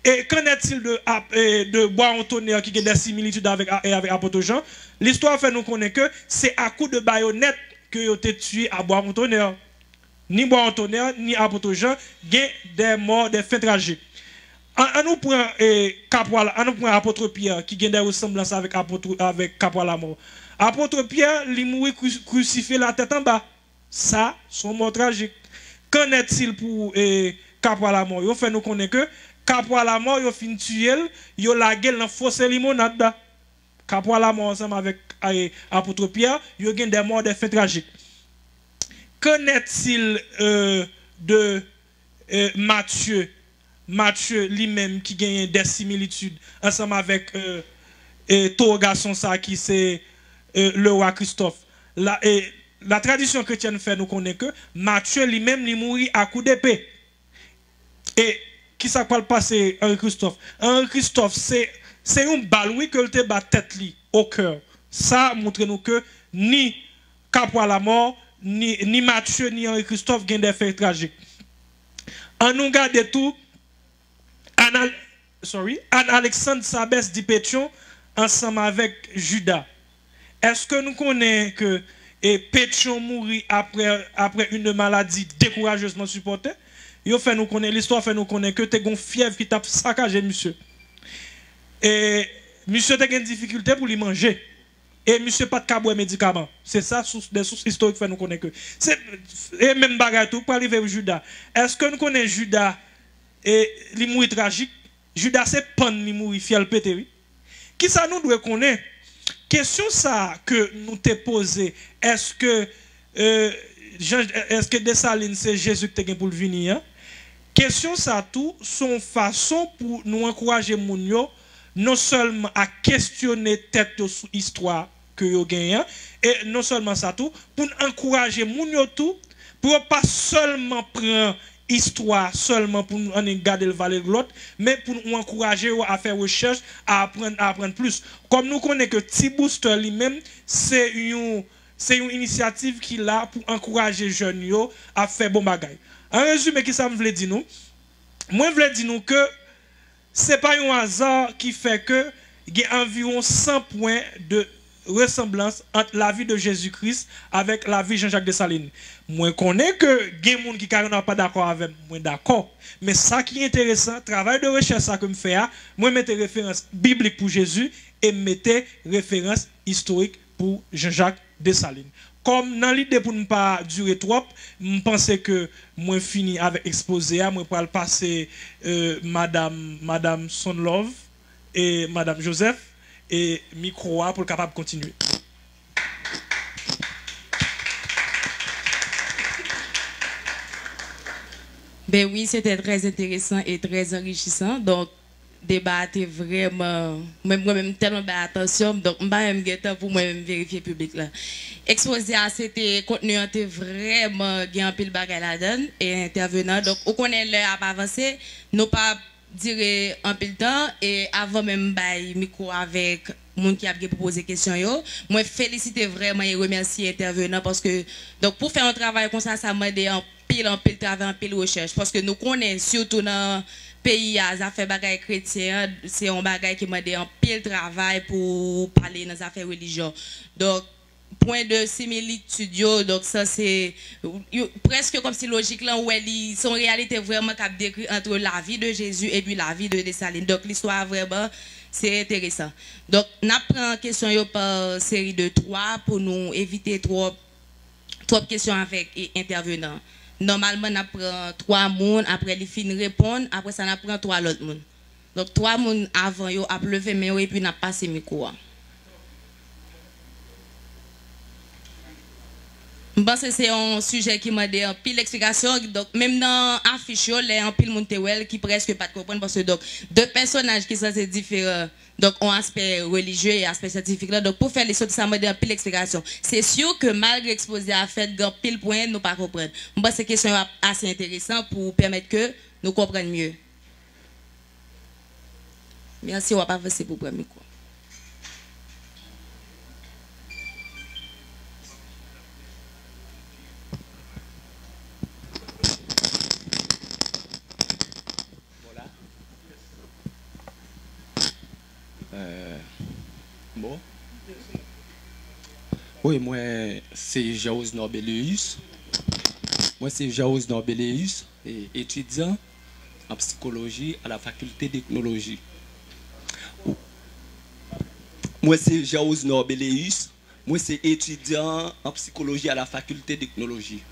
Et qu'en est-il de bois en tonnerre qui a des similitudes avec apôtre Jean? L'histoire fait nous connaître que c'est à coup de baïonnette que il a été tué à bois en tonnerre. Ni bois en tonnerre, ni apôtre Jean, il y a des morts, des faits tragiques. On nous prend apôtre Pierre qui a des ressemblances avec Capra la mort. Apôtre Pierre, il mourit crucifié la tête en bas. Ça, son mort tragique. Qu'en est-il pour Capra la mort? Il fait nous connaître que Capra la mort, il fin tuer, il la gueule dans fossé limonade. Capra la mort ensemble avec apôtre Pierre, il y a des morts, des faits tragiques. Qu'en est-il de Matthieu? Matthieu lui-même qui gagne des similitudes ensemble avec Torgasson ça qui c'est le roi Christophe. La tradition chrétienne fait nous connaître que Matthieu lui-même il mourit à coup d'épée. Et qui ça va le passer Henri Christophe? Henri Christophe c'est une balle oui que te bat tête li au cœur. Ça montre nous que ni Capra la mort ni Matthieu ni Henri Christophe gagnent des faits tragiques. En nous garde tout Alexandre Sabès dit Pétion ensemble avec Judas. Est-ce que nous connaissons que Pétion mourit après une maladie décourageusement supportée? L'histoire fait nous connaître que tu as une fièvre qui t'a saccagé, monsieur. Et monsieur a une difficulté pour lui manger. Et monsieur pas de caboué médicament. C'est ça, des sources historiques fait nous connaître que. Et même bagarre tout pour arriver au Judas. Est-ce que nous connaissons Judas et il mourit tragique? Judas c'est pan il mourit fiel pété oui. Qui ça nous doit connaître? Question ça que nous t'ai posé, est-ce que Dessalines c'est Jésus qui t'a pour le venir? Hein? Question ça tout son façon pour nous encourager moun yo non seulement à questionner tête sur l'histoire que yo gagne et non seulement ça tout pour encourager moun yo tout pour pas seulement prendre histoire seulement pour nous garder le valeur de l'autre, mais pour nous encourager à faire recherche, à apprendre plus. Comme nous connaissons que T-Booster lui-même, c'est une initiative qu'il a pour encourager les jeunes à faire bon bagay. En résumé, qui ça me veut dire nous? Moi, je veux dire nous que ce n'est pas un hasard qui fait que il y a environ 100 points de ressemblance entre la vie de Jésus-Christ avec la vie de Jean-Jacques Dessalines. Moi, je connais que il y a des gens qui ne sont pas d'accord avec moi, d'accord. Mais ça qui est intéressant, travail de recherche ça que je fais, moi, je mets références bibliques pour Jésus et je mets références historiques pour Jean-Jacques Dessalines. Comme dans l'idée pour ne pas durer trop, je pense que moi fini avec exposé, moi pour passer Madame Sonlove et Madame Joseph et micro pour capable continuer. Ben oui, c'était très intéressant et très enrichissant. Donc débat était vraiment moi-même tellement attention donc même pour moi-même vérifier public là. Exposé à c'était contenu était vraiment bien un pile bagay la donne et intervenant donc on connaît l'heure à avancer nous pas dire un peu de temps et avant même bail micro avec monde qui a posé question yo moi féliciter vraiment et remercier intervenant parce que donc pour faire un travail comme ça m'a demandé en pile travail en pile recherche parce que nous connaissons surtout dans pays à affaires bagaille chrétien c'est un bagage qui m'a demandé en pile travail pour parler dans affaires religion donc point de similitude donc ça c'est presque comme si logique là où elle son réalité vraiment cap décrit entre la vie de Jésus et puis la vie de Dessalines donc l'histoire vraiment c'est intéressant. Donc, nous prenons question yo par série de 3 pour nous éviter trop questions avec intervenants. Normalement, nous prenons 3 personnes, après ils finissent de répondre, après ça, nous prenons 3 autres personnes. Donc, 3 personnes avant, ils ont levé mais et puis nous passé le micro. Je pense que c'est un sujet qui m'a dit un pile d'explications. Donc, même dans l'affiche, il y a un pile de qui presque pas de comprendre parce que donc, deux personnages qui sont différents, donc, ont un aspect religieux et un aspect scientifique. Donc, pour faire les choses, ça m'a dit un pile d'explications. C'est sûr que malgré l'exposé à fait, un pile point, nous ne pas comprendre. Je pense que c'est une question assez intéressante pour permettre que nous comprenions mieux. Merci, on va pas avancer pour le micro. Bon. Oui, moi, c'est Jaouz Norbeleus. Moi, c'est Jaouz Norbeleus, étudiant en psychologie à la faculté d'ethnologie. Moi, c'est Jaouz Norbeleus. Moi, c'est étudiant en psychologie à la faculté d'ethnologie.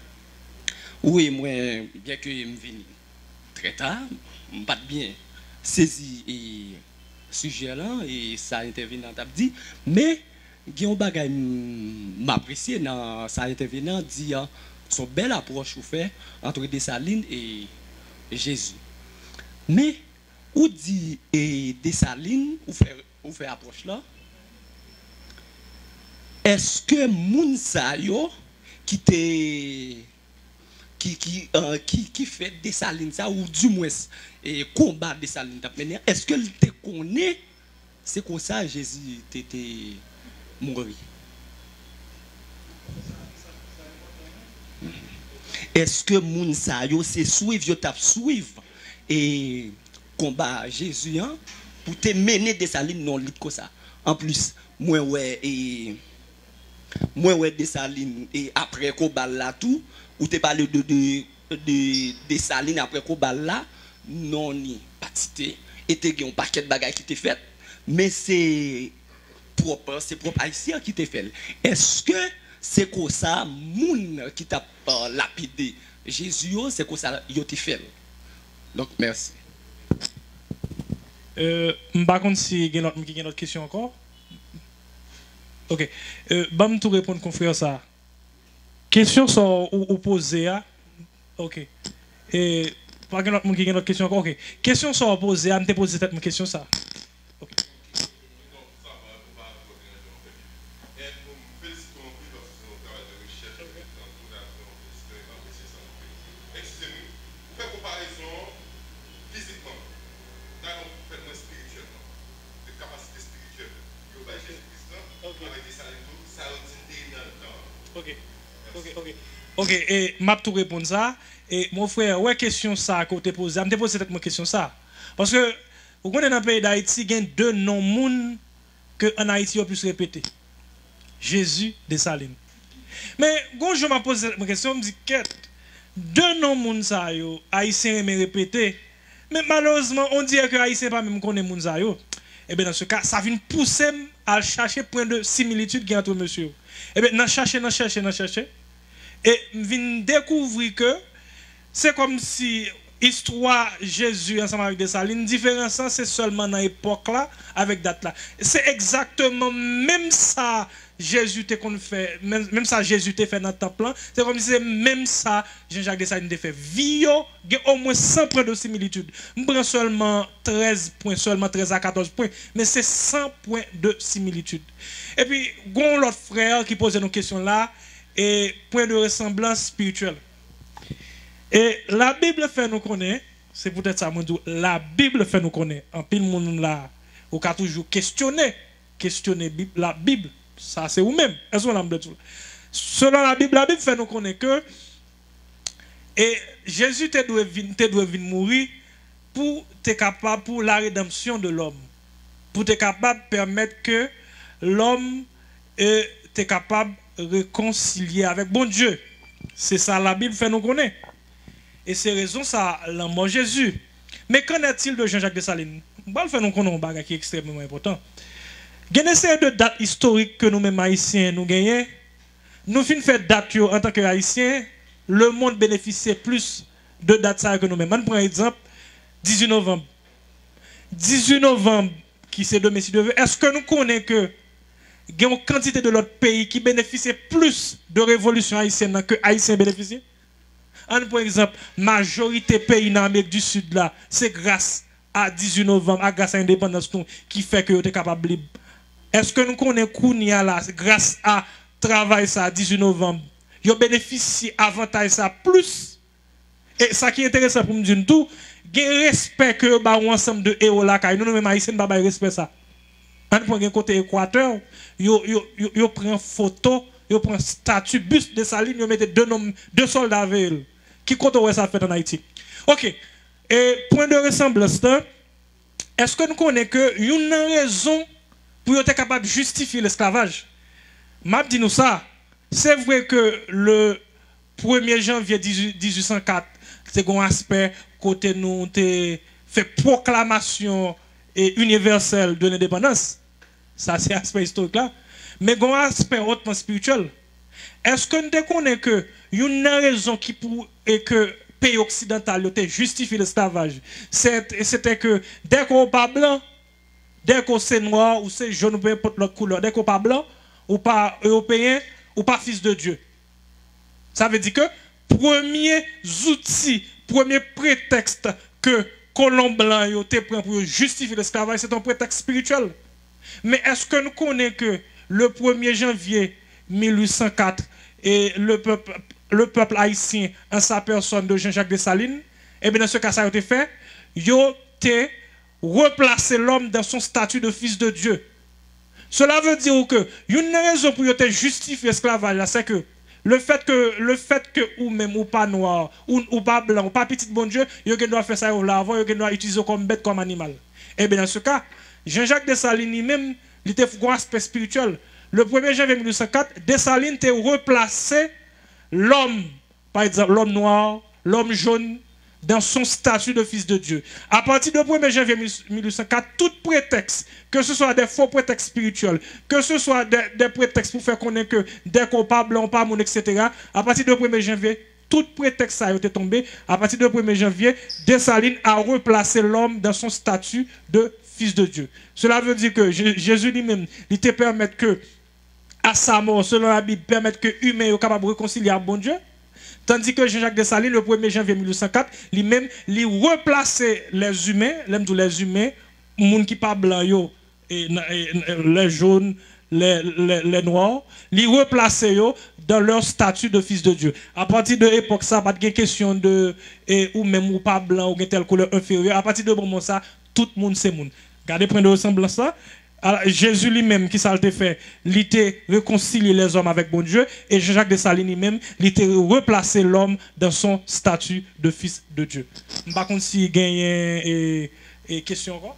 Oui, moi, bien que je vienne très tard, je pas bien saisi et sujet là et ça intervenant t'a dit mais Guillaume bagay m'apprécier dans ça intervenant dit son belle approche ou fait entre Dessalines et Jésus mais ou dit et Dessalines ou fait approche là est-ce que moun sa yo qui fait Dessalines ça ou du moins et combat Dessalines t'a mené est-ce que te connaît c'est comme ça Jésus était mort est-ce que moun sa yo c'est suivre yo t'a suivre et combat Jésus hein, pour te mener Dessalines non lit comme ça en plus moi ouais Dessalines et après combat là tout ou te parler de Dessalines après combat là non ni patité et te gen un paquet de bagages qui te fait mais c'est propre haïtien qui te fait est-ce que c'est comme ça moun qui t'a lapidé Jésus c'est comme ça yo te fait donc merci par contre si il y a une autre question encore ok bam tout répondre confrère ça question sont ou posées ok et pas que notre qui a une autre question encore ok question sont posées à me poser cette question ça ok Ok, et m'a tout répondre ça. Et mon frère, ouais, question ça, que tu posé, je te pose cette question ça. Parce que, vous connaissez dans le pays d'Haïti, il y a deux noms moun que en Haïti, on puisse répéter. Jésus Dessalines. Mais, quand je me pose cette question, je me dis, deux noms moun ça, Haïtien aiment répéter. Mais malheureusement, on dirait que Haïtien pas même connaît moun ça, et bien dans ce cas, ça vient pousser à chercher point de similitude qui entre monsieur. Et bien, dans chercher. Et je viens découvrir que c'est comme si l'histoire Jésus ensemble avec Dessalines, différence c'est seulement dans l'époque là, avec date là. C'est exactement même ça Jésus te fait, même ça Jésus te fait dans le temple là. C'est comme si c'est même ça Jean-Jacques Dessalines te fait. Vio, il y a au moins 100 points de similitude. Je prends seulement 13 points, seulement 13 à 14 points, mais c'est 100 points de similitude. Et puis, il y a l'autre frère qui pose nos questions là. Et point de ressemblance spirituelle. Et la Bible fait nous connaître, c'est peut-être ça, la Bible fait nous connaître. En pile monde là, ou qu'a toujours questionner la Bible. Ça c'est vous-même. Est-ce qu'on l'a tout? Selon la Bible fait nous connaître que et Jésus te doit venir mourir pour être capable pour la rédemption de l'homme. Pour être capable de permettre que l'homme est capable réconcilier avec bon Dieu. C'est ça la Bible fait nous connaître. Et c'est raison ça la mort Jésus. Mais qu'en est-il de Jean-Jacques Dessalines? On va le faire nous connaissons un bagage qui est extrêmement important. Il y a une série de dates historiques que nous-mêmes haïtiens nous gagnons. Nous finissons faire date en tant que haïtiens, le monde bénéficie plus de dates que nous-mêmes. On prend exemple 18 novembre. 18 novembre qui c'est de Messie de Vœux. Est-ce que nous connaissons que il y a une quantité de l'autre pays qui bénéficie plus de révolution haïtienne que haïtiens bénéficient? Par exemple, majorité pays dans l'Amérique du Sud là, c'est grâce à 18 novembre, grâce à l'indépendance qui fait que vous êtes capable de libre. Est-ce que nous connaissons Kounia là, grâce à travail ça 18 novembre, vous bénéficiez avantage ça plus? Et ça qui est intéressant pour me dire tout, il y a un respect que vous avez ensemble de héros là, nous nous même haïtiens pas respect ça. On prend un côté Équateur, vous prend photo, vous prend statut buste de Saline, vous mettez deux soldats avec eux. Qui compte où ça fait en Haïti? Ok. Et point de ressemblance, est-ce que nous connaissons que une raison pour être capable de justifier l'esclavage? M'a dit nous ça. C'est vrai que le 1er janvier 1804, c'est un aspect côté nous fait proclamation universelle de l'indépendance. Ça c'est aspect historique là. Mais il y a un aspect hautement spirituel. Est-ce que nous connaissons que une raison qui pour et que le pays occidental a justifié l'esclavage, c'était que dès qu'on n'est pas blanc, dès qu'on c'est noir ou c'est jaune ou peu importe l'autre couleur, dès qu'on n'est pas blanc ou pas européen ou pas fils de Dieu. Ça veut dire que premier outil, premier prétexte que colon blanc a pris pour justifier l'esclavage, c'est un prétexte spirituel. Mais est-ce que nous connaissons que le 1er janvier 1804 et le peuple haïtien en sa personne de Jean-Jacques Dessalines, et bien dans ce cas ça a été fait, il a replacé l'homme dans son statut de fils de Dieu. Cela veut dire que une raison pour justifier l'esclavage, c'est que le fait que ou même ou pas noir, ou pas blanc, ou pas petit bon Dieu, il doit faire ça avant, il doit utiliser comme bête, comme animal. Et bien dans ce cas, Jean-Jacques Dessalines lui-même, il était un aspect spirituel. Le 1er janvier 1804, Dessalines a replacé l'homme, par exemple l'homme noir, l'homme jaune, dans son statut de fils de Dieu. À partir du 1er janvier 1804, tout prétexte, que ce soit des faux prétextes spirituels, que ce soit des prétextes pour faire connaître que dès qu'on pas blanc, pas monde, etc., à partir du 1er janvier, tout prétexte a été tombé. À partir du 1er janvier, Dessalines a replacé l'homme dans son statut de fils de Dieu. Cela veut dire que Jésus lui-même, il te permet que, à sa mort, selon la Bible, permettre que l'humain soit capable de réconcilier avec bon Dieu. Tandis que Jean-Jacques Dessalines, le 1er janvier 1804, lui-même, il replaçait les humains, les humains, les gens qui ne sont pas blancs, les jaunes, les noirs, les replaçait dans leur statut de fils de Dieu. À partir de l'époque, ça, pas de question de, ou même ou pas blanc, ou telle couleur inférieure. À partir de ce moment, ça, tout le monde c'est monde. Regardez, point de ressemblance ça. Alors, Jésus lui-même, qui ça a fait, il a réconcilié les hommes avec bon Dieu, et Jean-Jacques Dessalines lui-même, il a replacé l'homme dans son statut de fils de Dieu. Je ne sais pas si il y a une question encore.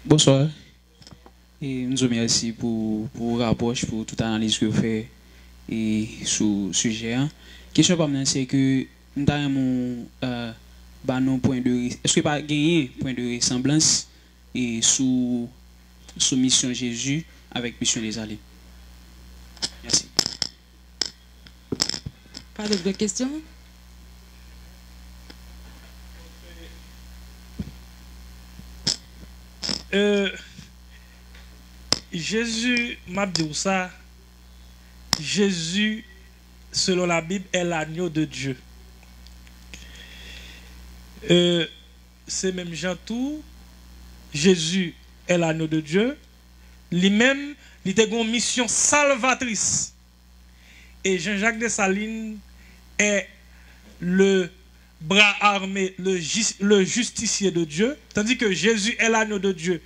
Bonsoir. Et nous vous remercions pour le rapport, pour toute l'analyse que vous faites sur le sujet. Question pour moi, c'est que nous avons un point de. Est-ce que pas gagné point de ressemblance et sous mission Jésus avec mission des Allées? Merci. Pas d'autres questions? Jésus m'a dit ça. Jésus, selon la Bible, est l'agneau de Dieu. C'est même Jean tout. Jésus est l'agneau de Dieu. Lui-même, il a une mission salvatrice. Et Jean-Jacques Dessalines est le bras armé, le justicier de Dieu. Tandis que Jésus est l'agneau de Dieu.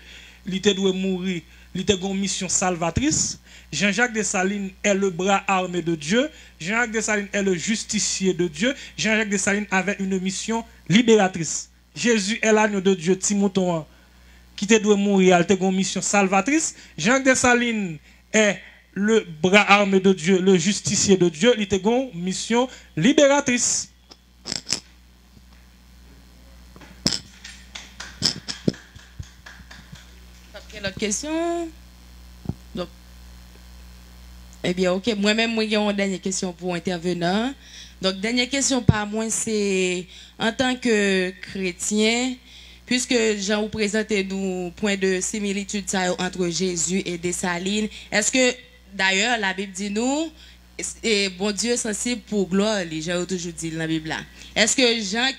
Il doit mourir. Il a une mission salvatrice. Jean-Jacques Dessalines est le bras armé de Dieu. Jean-Jacques Dessalines est le justicier de Dieu. Jean-Jacques Dessalines avait une mission libératrice. Jésus est l'agneau de Dieu, Timothée, qui te doit mourir, il a une mission salvatrice. Jean-Jacques Dessalines est le bras armé de Dieu, le justicier de Dieu, il était une mission libératrice. Quelle autre question? Donc, eh bien, ok. Moi-même, j'ai une dernière question pour intervenant. Donc, dernière question par moi, c'est en tant que chrétien, puisque Jean vous présente nous point de similitude entre Jésus et Dessalines, est-ce que, d'ailleurs, la Bible dit nous, et bon Dieu sensible pour gloire, j'ai toujours dit dans la Bible là. Est-ce que Jean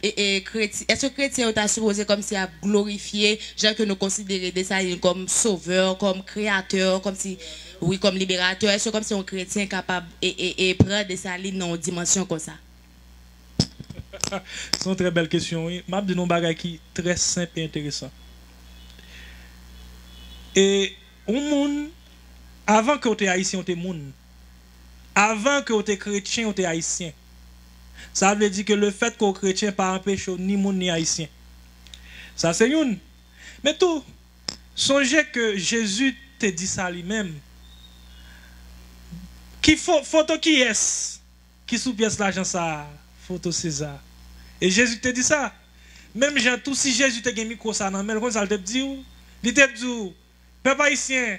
est-ce que chrétien t'a supposé comme si à glorifier Jean que nous considérons Dessalines comme sauveur, comme créateur, comme si oui comme libérateur, est-ce que comme si un chrétien capable et prendre Dessalines dans une dimension comme ça? C'est une très belle question. Oui. Je vais dire un bagage qui très simple et intéressant. Et au monde, avant que tu es haïtien, tu es monde. Avant que tu es chrétien, tu es haïtien. Ça veut dire que le fait qu'on chrétien pas empêche ni monde ni haïtien. Ça c'est une. Mais tout, songez que Jésus te dit ça lui-même. Qui photo qui est qui sous pièce l'argent ça photo César. Et Jésus te dit ça. Même Jean tout si Jésus te gen micro ça nan mais comme ça il te dit il te dit peuple haïtien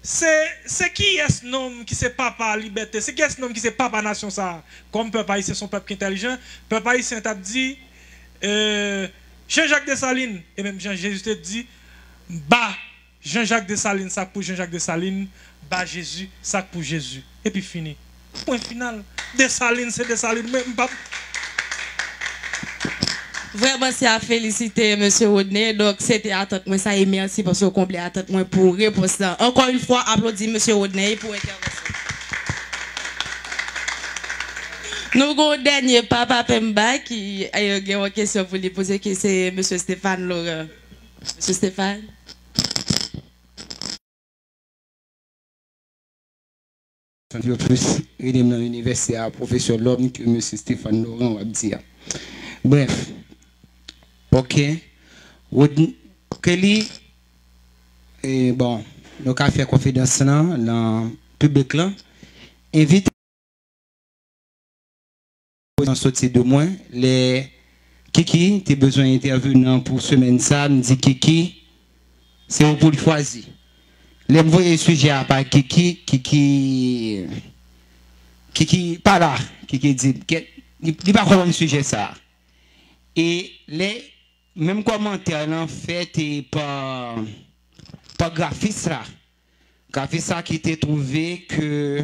c'est qui est ce nom qui c'est papa liberté, c'est qui est ce nom qui c'est papa nation ça. Comme peuple haïtien son peuple intelligent, peuple haïtien t'a dit Jean-Jacques Dessalines et même Jésus te dit bah Jean-Jacques Dessalines ça pour Jean-Jacques Dessalines, bah Jésus ça pour Jésus. Et puis fini. Point final. Dessalines c'est Dessalines même pas. Vraiment, c'est à féliciter, M. Rodney. Donc, c'était attente moi ça et merci parce que vous comblez attente moi pour réponse. Encore une fois, applaudis M. Rodney pour intervention. Nous avons un dernier papa Pemba qui a une question pour lui poser, qui c'est M. Stéphane Laurent. M. Stéphane. Je plus aider dans l'université à professeur l'homme que M. Stéphane Laurent va dire. Bref. Ok. Kelly, bon, nous avons fait confidence dans le public là. Invite en sortie de moi, les Kiki, tu as besoin d'intervenir pour semaine ça, nous dit Kiki, c'est vous pour le choisir. Les voyez sujet à part Kiki, pas là, Kiki dit, il pas comment le sujet ça. Et les mêmes commentaires en fait et par graphiste là. Graphiste là qui t'a trouvé que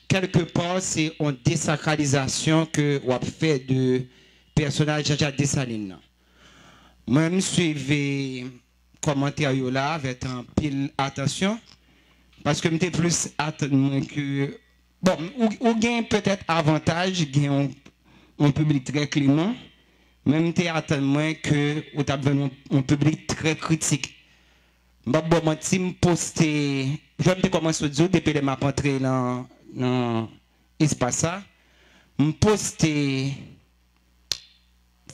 quelque part c'est une désacralisation que on fait de personnage Jean-Jacques Dessalines. Moi je suivais commentaire là avec un pile attention parce que j'étais plus attention que bon ou gain peut-être avantage gain un public très clément. Même tu attends moins que vous avez un public très critique. Bon, moi, si je poste, je vais commencer à dire depuis que je suis entré dans l'espace, je poste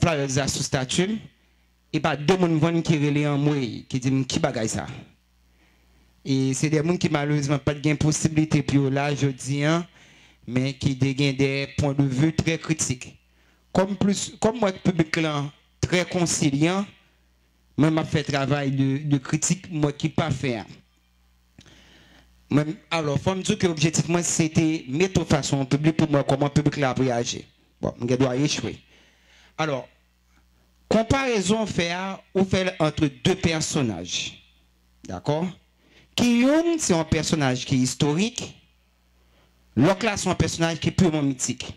flyers sous statut et pas deux personnes qui relèvent en moi qui disent qui bagaille ça. Et c'est des gens qui malheureusement pas de possibilité pour là, je dis, mais qui ont des points de vue très critiques. Comme moi, le public là, très conciliant, moi, je fais travail de critique, moi qui pas faire. Alors, il faut me dire que objectivement, c'était mettre de façon publique pour moi, comment le public là réagir. Bon, je dois échouer. Alors, comparaison faire entre deux personnages. D'accord? Qui c'est un personnage qui est historique, l'autre là, c'est un personnage qui est purement mythique.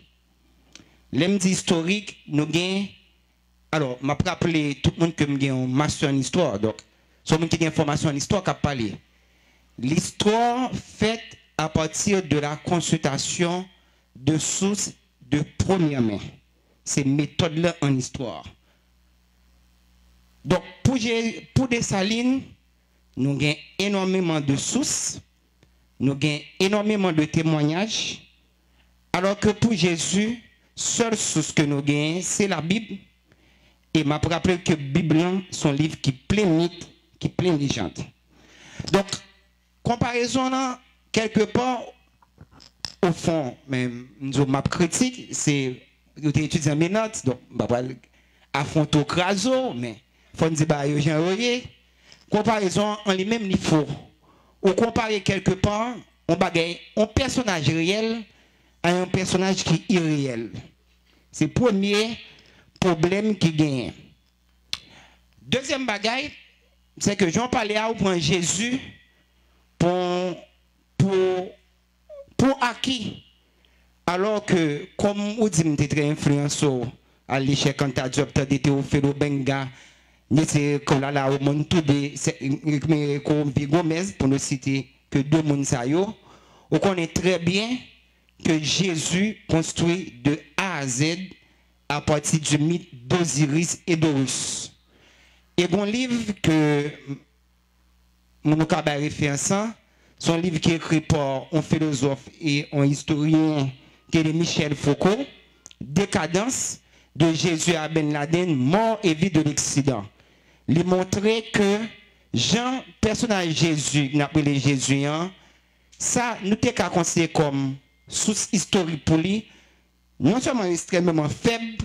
L'aime historique, nous avons. Alors, je vais rappeler tout le monde que j'ai un master en histoire. Donc, ceux qui ont une formation en histoire qui a parlé. L'histoire faite à partir de la consultation de sources de première main. Ces méthodes-là en histoire. Donc, pour Dessalines, nous avons énormément de sources, nous avons énormément de témoignages, alors que pour Jésus, seule source que nous avons, c'est la Bible. Et je me rappelle que la Bible, c'est un livre qui est plein de mythes, qui est plein de légendes. Donc, comparaison là, quelque part, au fond, même, nous map critique, c'est, vous étudiez mes notes, donc, bah, affronter au craso, mais, faut nous dire, bah, Jean Royer, comparaison en lui-même, il faut, ou comparer quelque part, on bagaille, un personnage réel à un personnage qui est irréel. C'est le premier problème qui gagne. Deuxième bagaille, c'est que Jean parlait à prendre Jésus pour acquis. Alors que, comme vous dites, je très influencé à l'échec quand tu as job, tu as été au Félo Benga, c'est comme là, au monde tout de Gomez, pour ne citer que deux mondes, on connaît très bien que Jésus construit de A à Z à partir du mythe d'Osiris et d'Horus. Et un livre que mon référence, c'est un livre qui est écrit par un philosophe et un historien qui est Michel Foucault, Décadence de Jésus à Ben Laden, mort et vie de l'Occident. Il montrait que Jean, personnage Jésus, n'appelé Jésus, ça nous t'es considéré comme source historique pour lui, non seulement extrêmement faible,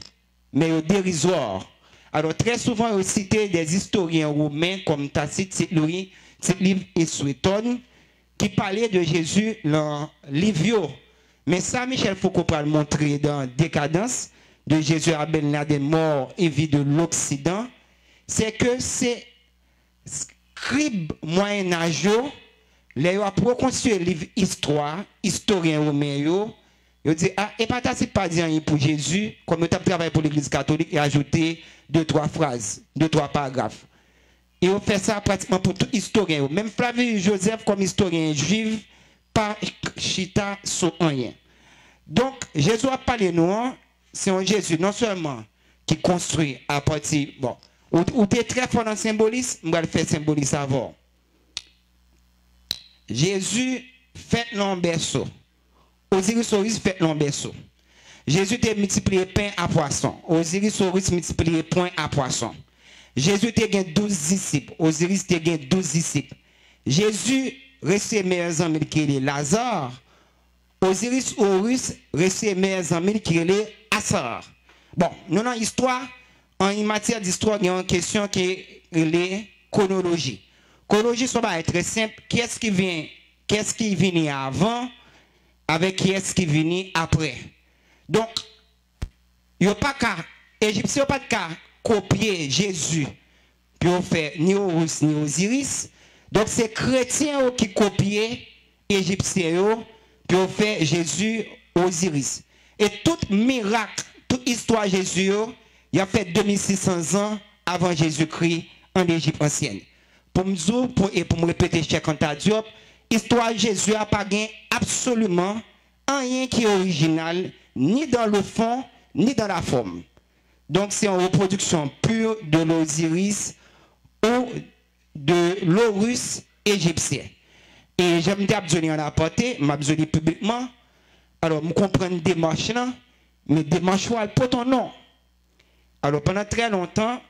mais dérisoire. Alors très souvent, on cité des historiens romains comme Tacite, Tite-Louis, Tite-Livre et Suétone, qui parlaient de Jésus dans Livio. Mais ça, Michel Foucault va le montrer dans Décadence de Jésus à Ben Laden, mort et vie de l'Occident, c'est que c'est scribe moyen-âgeux, les a reconstruit le livre histoire, historien romain, ils disent, ah, et pas c'est pas dire pour Jésus, comme tu as travaillé pour l'Église catholique et ajouté 2-3 phrases, 2-3 paragraphes. Et on fait ça pratiquement pour tout historien. Même Flavius Joseph, comme historien juif, pas chita sur rien. Donc, Jésus a parlé nous, c'est un Jésus non seulement qui construit à partir, bon, ou tu es très fort dans le symbolisme, on va le faire symbolisme avant. Jésus fait l'emberceau. Osiris Horus fait l'emberceau. Jésus a multiplié pain à poisson. Osiris Horus multiplié pain à poisson. Jésus a gagné 12 disciples. Osiris a gagné 12 disciples. Jésus restait meilleurs amis qui est Lazare. Osiris Horus restait meilleurs amis qui est Assar. Bon, nous dans l'histoire, en matière d'histoire, il y a une question qui est la chronologie. Chronologie, ça va être très simple. Qu'est-ce qui vient avant avec qui est-ce qui vient après? Donc, il n'y a pas qu'à, Égyptien, pas qu'à copier Jésus, puis on fait ni Horus ni Osiris. Donc, c'est chrétien qui copient Égyptien, puis on fait Jésus, Osiris. Et tout miracle, toute histoire de Jésus, il a fait 2600 ans avant Jésus-Christ en Égypte ancienne. Pour me dire, pour me répéter Cheikh Anta Diop, l'histoire de Jésus n'a pas gagné absolument rien qui est original, ni dans le fond, ni dans la forme. Donc c'est une reproduction pure de l'Osiris ou de l'Horus égyptien. Et j'aime dire que en apporter, je publiquement. Alors, je comprends des démarches là, mais démarches pour ton nom. Alors, pendant très longtemps,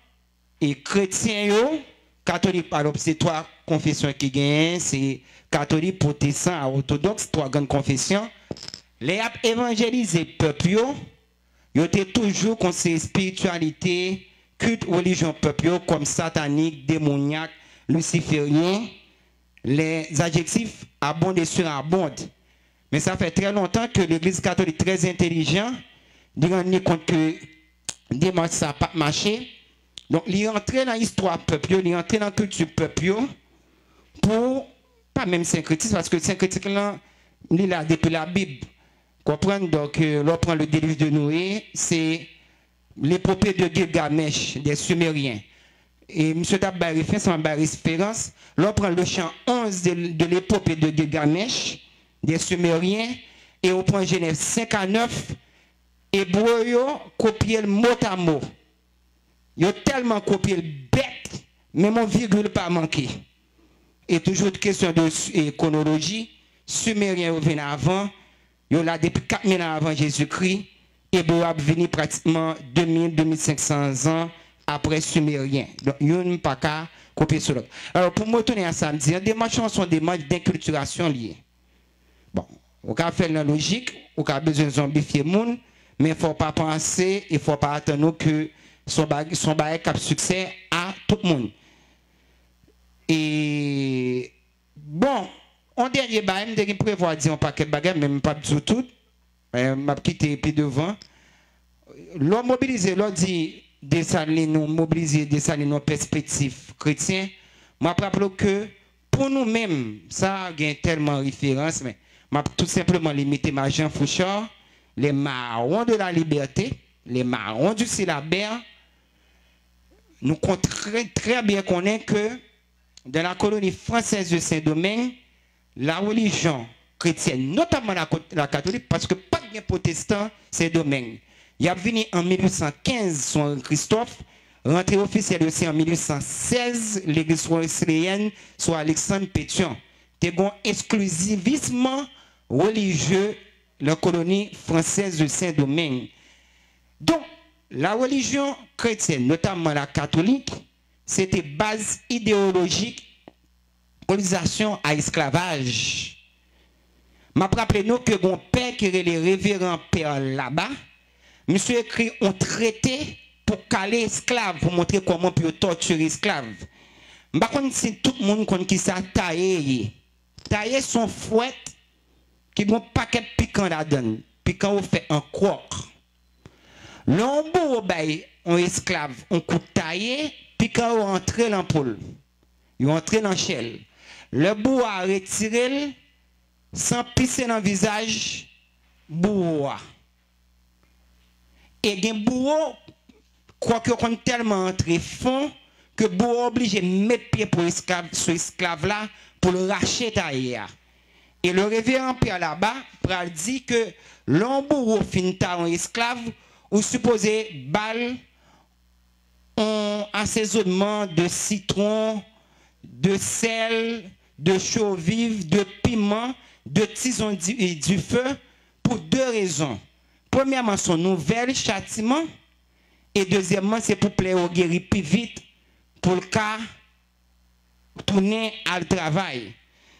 les chrétiens, catholiques, alors c'est trois confessions qui gagnent, c'est catholique, protestant, orthodoxe, trois grandes confessions. Les évangélisés peuple, ils étaient toujours contre ces spiritualités, culte, religion peuple, comme satanique, démoniaque, luciférien. Les adjectifs abondent sur abondent. Mais ça fait très longtemps que l'Église catholique très intelligente, dit compte que démarche ça n'a pas marché. Donc, il est entré dans l'histoire peuple, il est entré dans la culture peuple pour, pas même syncrétisme, parce que le syncrétisme, là, il est là depuis la Bible. Comprendre, donc, l'on prend le déluge de Noé, c'est l'épopée de Gilgamesh, des Sumériens. Et M. Dabari fait son référence, l'on prend le chant 11 de l'épopée de Gilgamesh, des Sumériens, et on prend Genèse 5 à 9, Hébreu, copier le mot à mot. Ils ont tellement copié le bête, mais mon virgule pas manqué. Et toujours une question de chronologie, Sumériens viennent avant, ils ont là depuis 4000 ans avant Jésus-Christ, Hébreu a venu pratiquement 2000-2500 ans après sumérien. Donc, il n'y a pas qu'à copier sur l'autre. Alors, pour me retourner à samedi, des marches sont des marches d'inculturation liées. Bon, on peut faire la logique, on a besoin de zombifier le monde, mais il ne faut pas penser, il ne faut pas attendre que son bagage cap succès à tout le monde. Et bon, en dernier bagage, je prévois dire un paquet de bagages, même pas du tout. Je vais quitter puis devant. L'on mobilise, l'on dit Dessalines, nous mobiliser Dessalines nos perspectives chrétiennes. Je rappelle que pour nous-mêmes, ça a tellement de références, mais je vais tout simplement limiter ma Jean Fouchard, les marrons de la liberté, les marrons du syllabaire. Nous comptons très bien connaître que dans la colonie française de Saint-Domingue, la religion chrétienne, notamment la catholique, parce que pas de protestants, Saint-Domingue. Il a venu en 1815 sur Christophe, rentré officiel aussi en 1816, l'église wesleyenne sur Alexandre Pétion. C'était un exclusivisme religieux, la colonie française de Saint-Domingue. Donc, la religion chrétienne, notamment la catholique, c'était base idéologique, colonisation à esclavage. Je me rappelle que mon père, qui est le révérend père là-bas, monsieur écrit un traité pour caler esclave, pour montrer comment peut torturer esclave. Je ne sais pas si tout le monde connaît qui ça taillé. Taillé son fouet qui a un paquet piquant là-dedans. Piquant on fait un croc. L'ombo un esclave, on coup taillé, piquant on entre dans l'ampoule. Il entre dans l'échelle. Le bout a retiré sans pisser dans le visage, bourreau. Et il y a un bourreau, quoi que qu'on tellement entré fond, que bourreau obligé de mettre pied pour ce esclave là pour le racheter taillé. Et le révérend Pierre là-bas, pral dit que l'on bourreau fin un esclave, ou supposé balle en assaisonnement de citron, de sel, de chaux vive, de piment, de tison et du feu, pour deux raisons. Premièrement, son nouvel châtiment, et deuxièmement, c'est pour plaire au guéri plus vite, pour le cas tourner à le travail.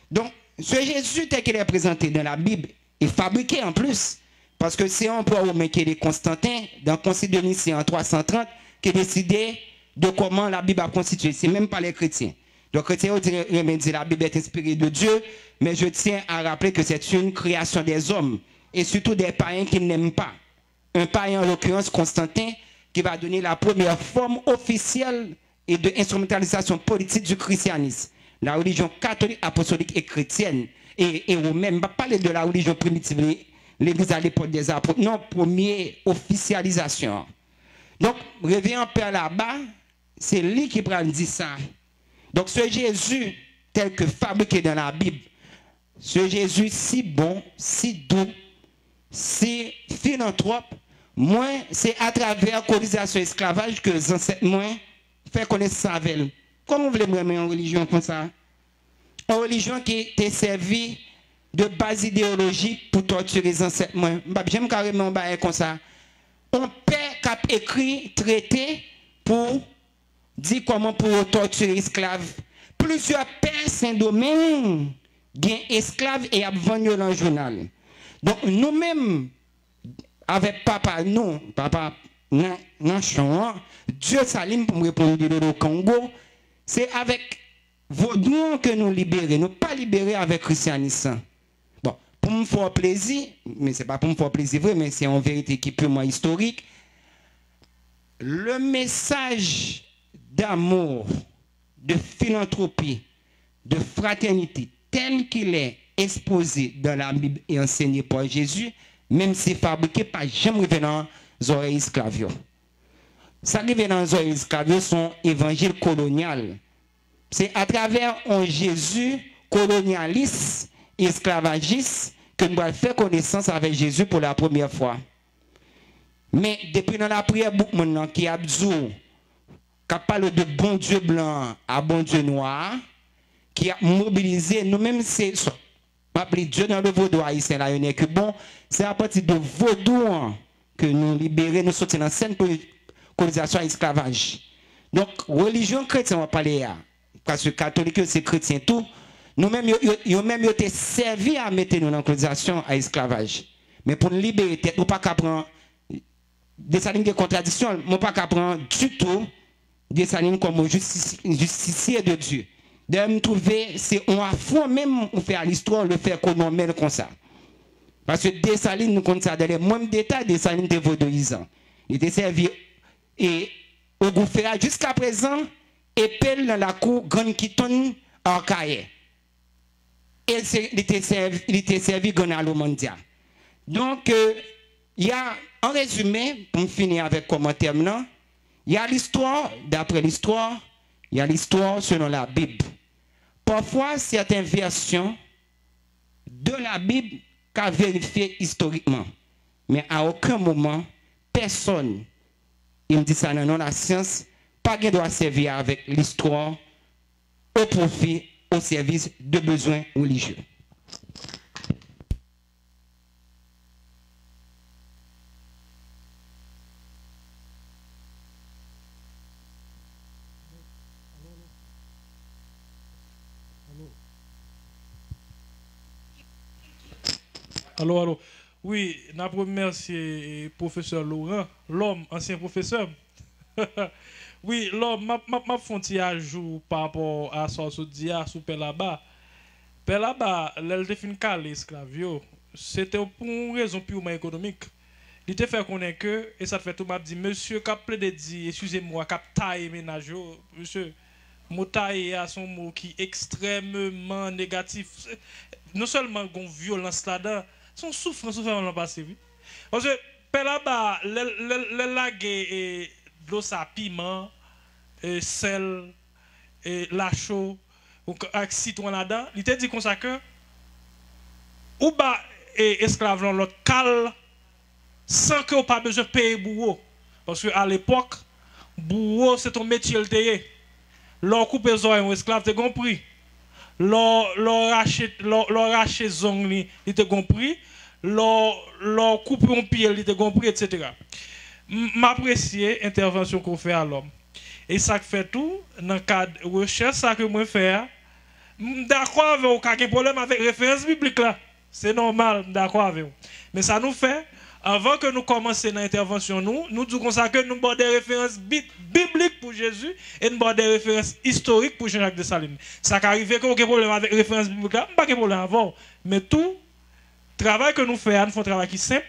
Donc, ce Jésus tel qu'il est présenté dans la Bible est fabriqué en plus, parce que c'est un empereur romain qui est Constantin, dans le Concile de Nicée en 330, qui a décidé de comment la Bible a constitué. Ce n'est même pas les chrétiens. Les chrétiens disent que la Bible est inspirée de Dieu, mais je tiens à rappeler que c'est une création des hommes, et surtout des païens qui n'aiment pas. Un païen, en l'occurrence Constantin, qui va donner la première forme officielle et de instrumentalisation politique du christianisme. La religion catholique, apostolique et chrétienne, et romaine. Je ne vais pas parler de la religion primitive, l'église à l'époque des apôtres. Non, première officialisation. Donc, réveillant Père là-bas, c'est lui qui prend dit ça. Donc, ce Jésus, tel que fabriqué dans la Bible, ce Jésus si bon, si doux, si philanthrope, moi, c'est à travers la colonisation et l'esclavage que les ancêtres, moi, fait connaître ça avec elle. Comment vous voulez vraiment une religion comme ça? Une religion qui était servie de base idéologique pour torturer les ancêtres. Moi, j'aime carrément comme ça. On père qui a écrit, traité pour dire comment pour torturer les esclaves. Plusieurs pères Saint-Domingue gagnent esclaves et ont vendu dans le journal. Donc nous-mêmes, avec papa, non, Dieu salim pour me répondre au Congo, c'est avec vaudou que nous libérons, nous pas libérer avec christianisme. Bon, pour me faire plaisir, mais ce n'est pas pour me faire plaisir vrai, mais c'est en vérité qui est purement historique. Le message d'amour, de philanthropie, de fraternité, tel qu'il est exposé dans la Bible et enseigné par Jésus, même si fabriqué par jamais dans les oreilles esclaves. Ça arrive dans les oreilles esclaves, son évangile colonial. C'est à travers un Jésus colonialiste, esclavagiste, que nous allons faire connaissance avec Jésus pour la première fois. Mais depuis dans la prière, maintenant, qui a dit, qui parle de bon Dieu blanc à bon Dieu noir, qui a mobilisé, nous-mêmes, c'est appelé Dieu dans le vaudou haïtien, là, il que bon, c'est à partir de vaudou que nous libérons, nous sortons dans cette colonisation et esclavage. Donc, religion chrétienne, on va parler là. Parce que catholique, c'est chrétien tout. Nous-mêmes, nous même été servi à mettre nous dans colonisation à esclavage. Mais pour nous libérer tête, nous pas qu'à prendre des salines de contradiction, nous pas qu'à prendre du tout des salines comme justicier de Dieu. De me trouver, c'est on a fond même on fait à l'histoire le faire qu'on nous mène comme ça. Parce que Dessalines nous compte ça dans les mêmes détails Dessalines de vaudouisants. Il était servi et au gouvernement jusqu'à présent épelle dans la cour Grande Quitonne en Caille. Il était servi Gonalo Mondia. Donc il y a en résumé pour finir avec commentaire maintenant, il y a l'histoire d'après l'histoire, il y a l'histoire selon la Bible. Parfois certaines versions de la Bible qu'à vérifier historiquement. Mais à aucun moment, personne, il me dit ça non, la science, pas qu'il doit servir avec l'histoire au profit, au service de besoins religieux. Allô. Oui, je remercie professeur Laurent, l'homme, ancien professeur. Oui, l'homme, m'a fait un ajout par rapport à ce que je dis sur Pelaba. Pelaba, l'elle fin calé esclave, c'était pour une raison purement économique. Il te fait connaître que, et ça fait tout m'a dit, monsieur, cap plaidé dit, excusez-moi, cap taille ménage, monsieur, mot taille a son mot qui est extrêmement négatif. Non seulement une violence là-dedans, son souffrance dans passé. Parce que Pelaba, le lague et de l'eau sa piment, sel, la chaux, avec citron là-dedans, il te dit comme ça que ou bas esclave dans l'autre cal sans que vous pas besoin de payer bourreau. Parce qu'à l'époque, bourreau c'est ton métier le tailler. Leur coupe les oreilles, un esclave, tu as compris. Leur racher zong, il te compris. Leur coupe un pied, il te compris, etc. M'apprécier l'intervention qu'on fait à l'homme. Et ça fait tout, dans le cadre de recherche, ça que moi fais, d'accord avec vous, aucun problème avec référence biblique là. C'est normal, d'accord avec vous. Mais ça nous fait, avant que nous commencions l'intervention, nous disons ça que nous avons des références bibliques pour Jésus et nous avons des références historiques pour Jean-Jacques Dessalines. Ça arrive qu'on a aucun problème avec référence biblique là, pas de problème avant. Mais tout travail que nous faisons, nous faisons un travail qui est simple.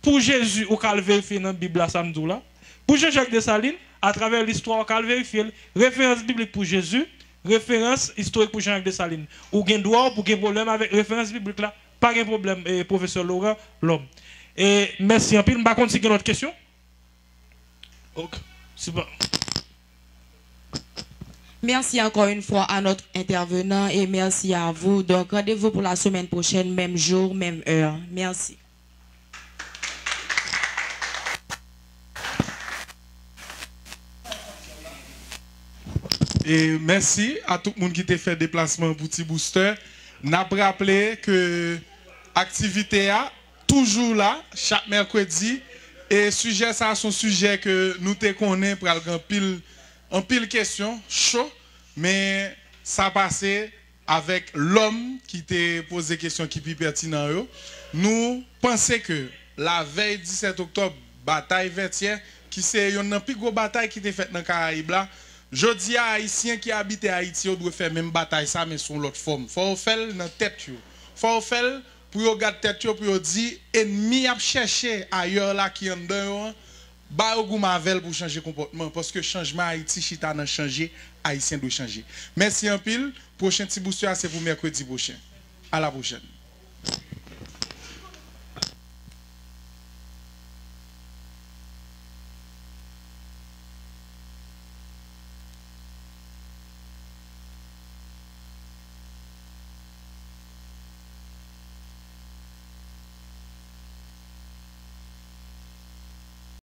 Pour Jésus, on peut vérifier dans la Bible là, samedi là. Pour Jean-Jacques Dessalines, à travers l'histoire, on peut vérifier référence biblique pour Jésus, référence historique pour Jean-Jacques Dessalines. Ou gain droit pour qu'il problème avec référence biblique là, pas de problème, professeur Laurent, l'homme. Et merci en pile. Je ne sais pas si vous avez une autre question. Ok, c'est bon. Merci encore une fois à notre intervenant et merci à vous. Donc, rendez-vous pour la semaine prochaine, même jour, même heure. Merci. Et merci à tout le monde qui t'a fait déplacement pour Petit Booster. N'a rappelé que l'activité a toujours là, chaque mercredi. Et sujet ça, son sujet que nous te connaissons pour en pile question, chaud, mais ça passait avec l'homme qui t'a posé des questions qui sont plus pertinentes. Nous pensons que la veille 17 octobre, bataille vertière, qui c'est une plus grosse bataille qui était faite dans le Caraïbe là. Je dis à Haïtiens qui habitent Haïti, ils doivent faire même bataille ça, mais sous l'autre forme. Il faut faire dans la tête. Il faut faire pour regarder tête, pour dire ennemi a cherché ailleurs là qui en dedans, bah au goût mavel pour changer comportement. Parce que changement Haïti, chita n'a changé, Haïtien doit changer. Merci en pile. Prochain petit booster, c'est pour mercredi prochain. À la prochaine.